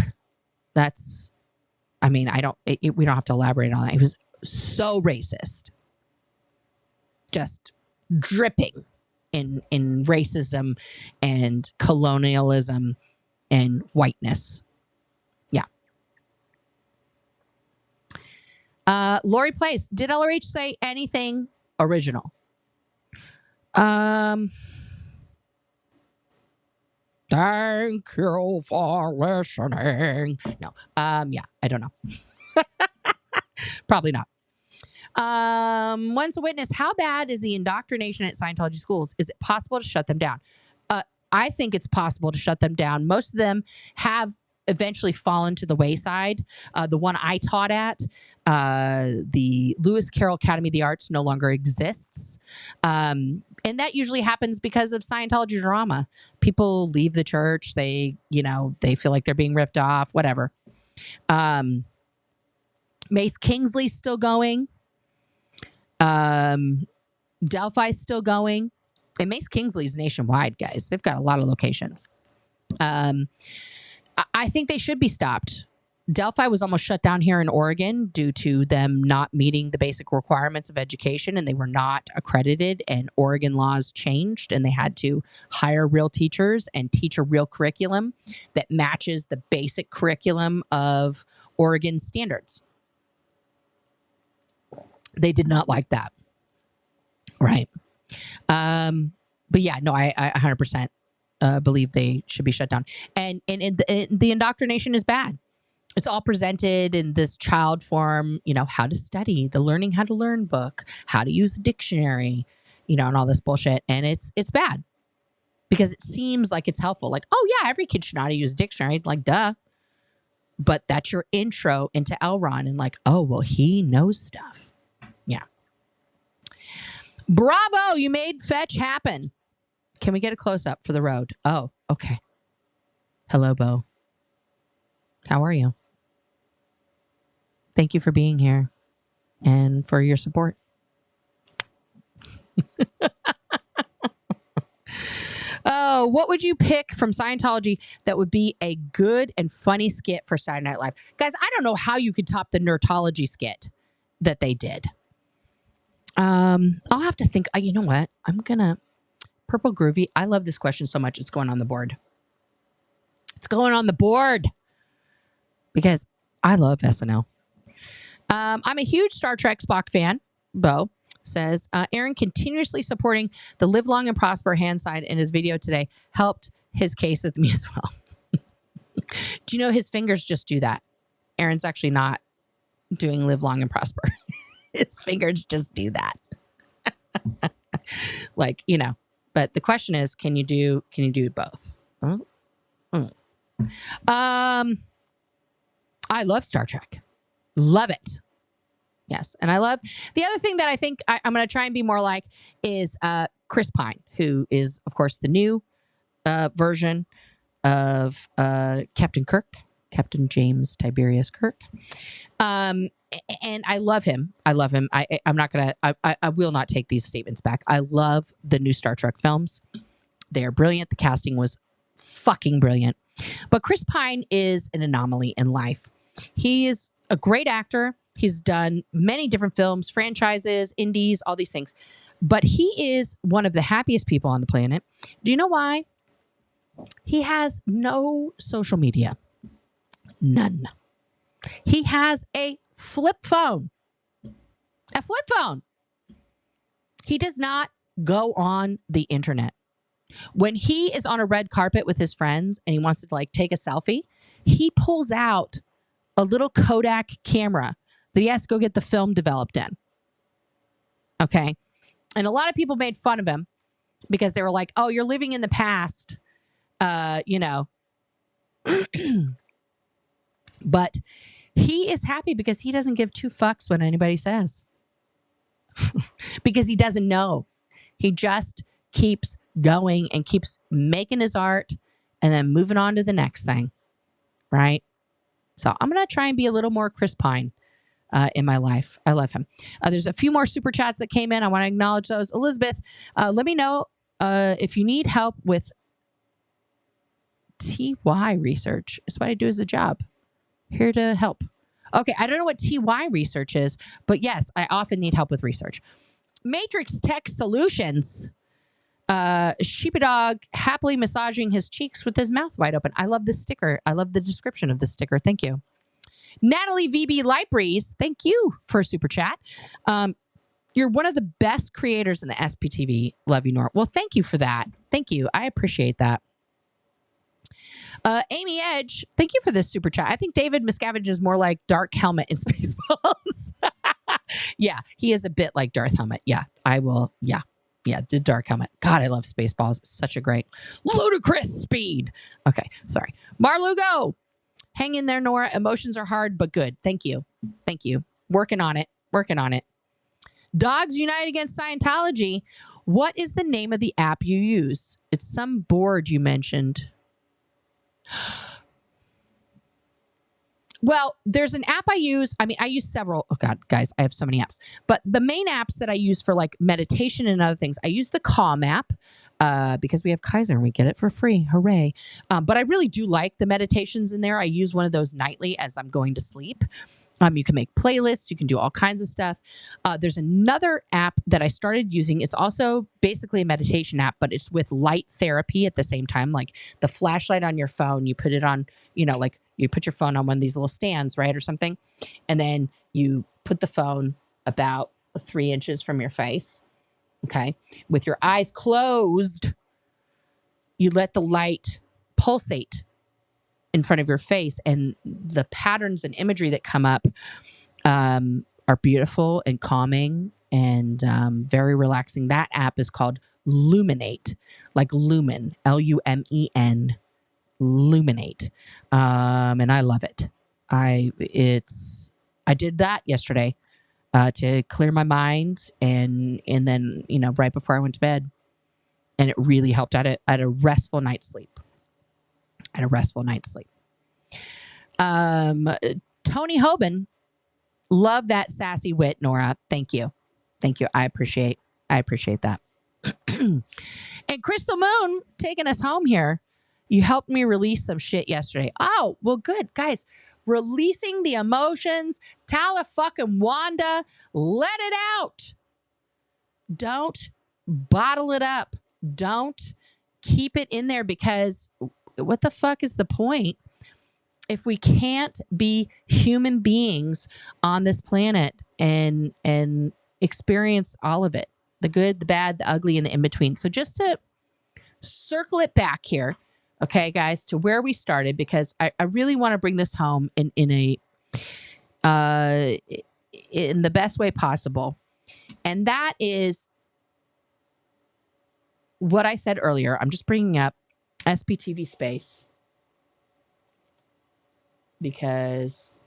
S2: That's, we don't have to elaborate on that. He was so racist. Just dripping in racism and colonialism and whiteness. Lori Place, did LRH say anything original? Thank you for listening. No. Yeah, I don't know. Probably not. Once a witness, how bad is the indoctrination at Scientology schools? Is it possible to shut them down? I think it's possible to shut them down. Most of them have eventually fallen to the wayside. The one I taught at, the Lewis Carroll Academy of the Arts, no longer exists. And that usually happens because of Scientology drama. People leave the church. They feel like they're being ripped off, whatever. Mace Kingsley's still going. Delphi's still going. And Mace Kingsley's nationwide, guys. They've got a lot of locations. I think they should be stopped. Delphi was almost shut down here in Oregon due to them not meeting the basic requirements of education, and they were not accredited, and Oregon laws changed, and they had to hire real teachers and teach a real curriculum that matches the basic curriculum of Oregon standards. They did not like that. Right. But yeah, no, I 100% believe they should be shut down. And the indoctrination is bad. It's all presented in this child form, how to study, the learning how to learn book, how to use a dictionary, and all this bullshit. And it's bad because it seems like it's helpful. Like, oh yeah, every kid should know how to use a dictionary. Like, duh. But that's your intro into Elron and like, oh, well, he knows stuff. Yeah. Bravo, you made fetch happen. Can we get a close-up for the road? Oh, okay. Hello, Bo. How are you? Thank you for being here and for your support. Oh, what would you pick from Scientology that would be a good and funny skit for Saturday Night Live? Guys, I don't know how you could top the Nerdology skit. that they did. I'll have to think. You know what? I'm gonna Purple Groovy. I love this question so much. It's going on the board. It's going on the board because I love SNL. I'm a huge Star Trek Spock fan. Bo says, Aaron continuously supporting the live long and prosper hand sign in his video today helped his case with me as well. Do you know his fingers just do that? Aaron's actually not doing live long and prosper. His fingers just do that. Like, you know, but the question is, can you do both? I love Star Trek. Love it. Yes. And I love the other thing that I think I'm going to try and be more like is Chris Pine, who is, of course, the new version of Captain Kirk, Captain James Tiberius Kirk. And I love him. I love him. I'm not going to, I will not take these statements back. I love the new Star Trek films. They are brilliant. The casting was fucking brilliant. But Chris Pine is an anomaly in life. He is a great actor. He's done many different films, franchises, indies, all these things. But he is one of the happiest people on the planet. Do you know why? He has no social media. None. He has a flip phone. A flip phone. He does not go on the internet. When he is on a red carpet with his friends and he wants to like take a selfie, he pulls out a little Kodak camera that he has to go get the film developed in. Okay. And a lot of people made fun of him because they were like, oh, you're living in the past. You know. But he is happy because he doesn't give two fucks what anybody says. Because he doesn't know. He just keeps going and keeps making his art and then moving on to the next thing. Right? So I'm going to try and be a little more Chris Pine in my life. I love him. There's a few more super chats that came in. I want to acknowledge those. Elizabeth, let me know if you need help with TY research. It's what I do as a job. Here to help. Okay, I don't know what TY research is, but yes, I often need help with research. Matrix Tech Solutions. Sheepy dog happily massaging his cheeks with his mouth wide open. I love this sticker. I love the description of this sticker. Thank you. Natalie VB Lightbreeze, thank you for a super chat. You're one of the best creators in the SPTV. Love you, Nora. Well, thank you for that. Thank you. I appreciate that. Amy Edge, thank you for this super chat. I think David Miscavige is more like Dark Helmet in Spaceballs. Yeah, he is a bit like Darth Helmet. Yeah, I will. Yeah, the Dark Helmet. God, I love Spaceballs. It's such a great, ludicrous speed. Okay, sorry. Marlugo, hang in there, Nora. Emotions are hard, but good. Thank you. Thank you. Working on it. Working on it. Dogs Unite Against Scientology. What is the name of the app you use? It's some board you mentioned. Well, there's an app I use. I mean, I use several. Oh, God, guys, I have so many apps. But the main apps that I use for like meditation and other things, I use the Calm app because we have Kaiser and we get it for free. Hooray. But I really do like the meditations in there. I use one of those nightly as I'm going to sleep. You can make playlists. You can do all kinds of stuff. There's another app that I started using. It's also basically a meditation app, but it's with light therapy at the same time. Like the flashlight on your phone, you put it on, you know, like you put your phone on one of these little stands, right, or something. And then you put the phone about 3 inches from your face, okay? With your eyes closed, you let the light pulsate in front of your face, and the patterns and imagery that come up are beautiful and calming and very relaxing. That app is called Luminate, like lumen, Lumen, Luminate, and I love it. I did that yesterday to clear my mind, and then right before I went to bed, and it really helped. I had a restful night's sleep. Tony Hoban, love that sassy wit, Nora. Thank you. I appreciate that. And Crystal Moon taking us home here. You helped me release some shit yesterday. Oh, well, good. Guys, releasing the emotions. Tala fucking Wanda, let it out. Don't bottle it up. Don't keep it in there, because what the fuck is the point if we can't be human beings on this planet and experience all of it, the good, the bad, the ugly, and the in between. So just to circle it back here, okay, guys, to where we started, because I really want to bring this home in the best way possible. And that is what I said earlier. I'm just bringing up SPTV space because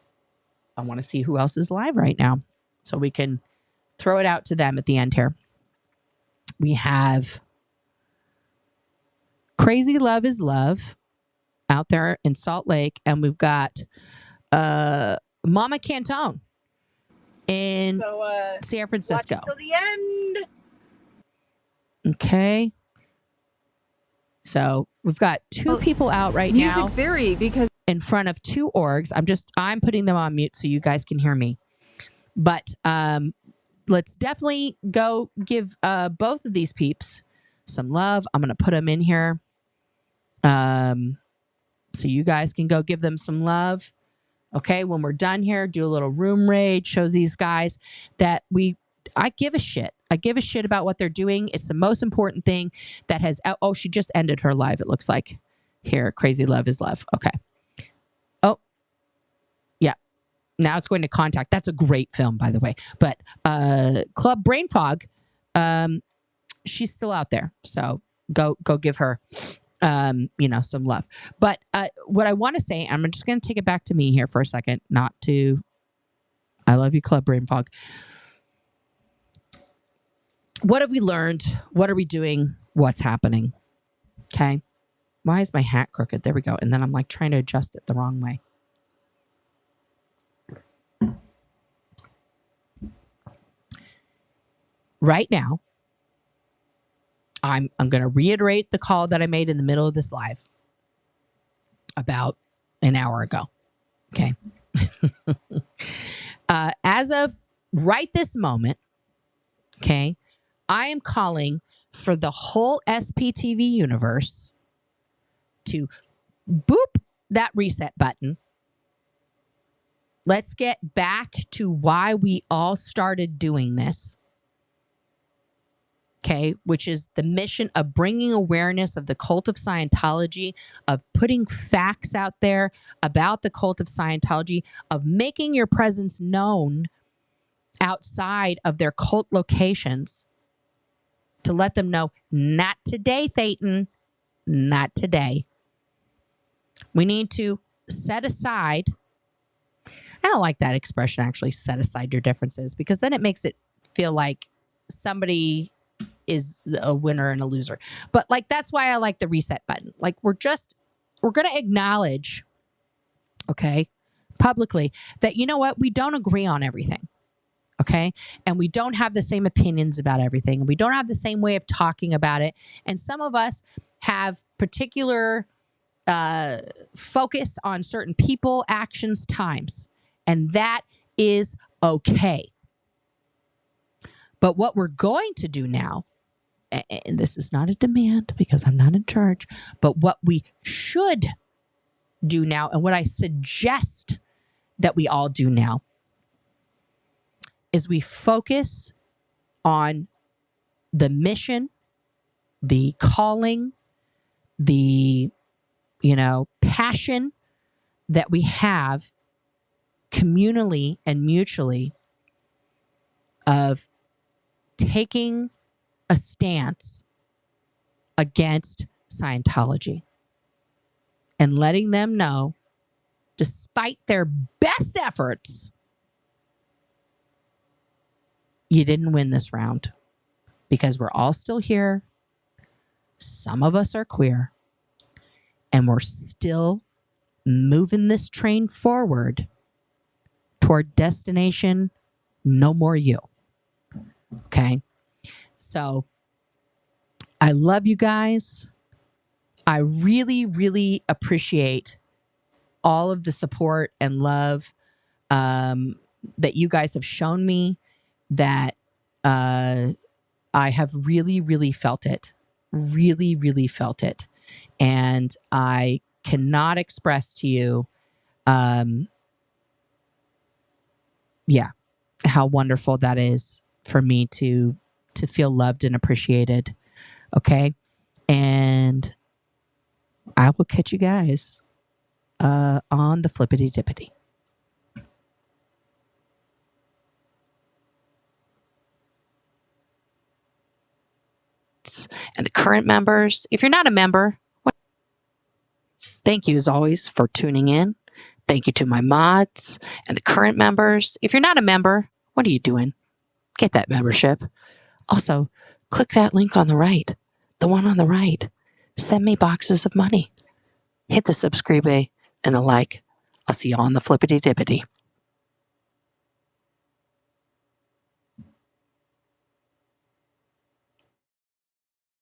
S2: I want to see who else is live right now, so we can throw it out to them at the end here. We have Crazy Love is Love out there in Salt Lake, and we've got Mama Cantone in San Francisco.
S4: Watch it till the end.
S2: Okay. So we've got two people out right now.
S4: Music theory, because
S2: in front of two orgs. I'm putting them on mute so you guys can hear me. But let's definitely go give both of these peeps some love. I'm going to put them in here so you guys can go give them some love. Okay, when we're done here, do a little room raid, show these guys that I give a shit. I give a shit about what they're doing. It's the most important thing that has... Oh, she just ended her live, it looks like. Here, Crazy Love is Love. Okay. Oh, yeah. Now it's going to Contact. That's a great film, by the way. But Club Brain Fog, she's still out there. So go give her, some love. But what I want to say, I'm just going to take it back to me here for a second, not to... I love you, Club Brain Fog. What have we learned? What are we doing? What's happening? Okay. Why is my hat crooked? There we go. And then I'm like trying to adjust it the wrong way. Right now, I'm going to reiterate the call that I made in the middle of this live about an hour ago. Okay. As of right this moment, okay, I am calling for the whole SPTV universe to boop that reset button. Let's get back to why we all started doing this. Okay, which is the mission of bringing awareness of the cult of Scientology, of putting facts out there about the cult of Scientology, of making your presence known outside of their cult locations, to let them know, not today, Thetan, not today. We need to set aside, I don't like that expression, actually, set aside your differences, because then it makes it feel like somebody is a winner and a loser. But like, that's why I like the reset button. Like, we're going to acknowledge, okay, publicly, that, you know what, we don't agree on everything. Okay. And we don't have the same opinions about everything. We don't have the same way of talking about it. And some of us have particular focus on certain people, actions, times. And that is okay. But what we're going to do now, and this is not a demand because I'm not in charge, but what we should do now, and what I suggest that we all do now, is we focus on the mission, the calling, the, passion that we have communally and mutually of taking a stance against Scientology and letting them know, despite their best efforts, you didn't win this round, because we're all still here. Some of us are queer, and we're still moving this train forward toward destination no more you. Okay? So I love you guys. I really, really appreciate all of the support and love that you guys have shown me, that I have really, really felt it. Really, really felt it. And I cannot express to you, how wonderful that is for me to feel loved and appreciated. Okay. And I will catch you guys on the flippity dippity. And the current members, if you're not a member, thank you as always for tuning in. Thank you to my mods and the current members. If you're not a member, what are you doing? Get that membership. Also, click that link on the right, the one on the right. Send me boxes of money. Hit the subscribe and the like. I'll see you on the flippity dippity.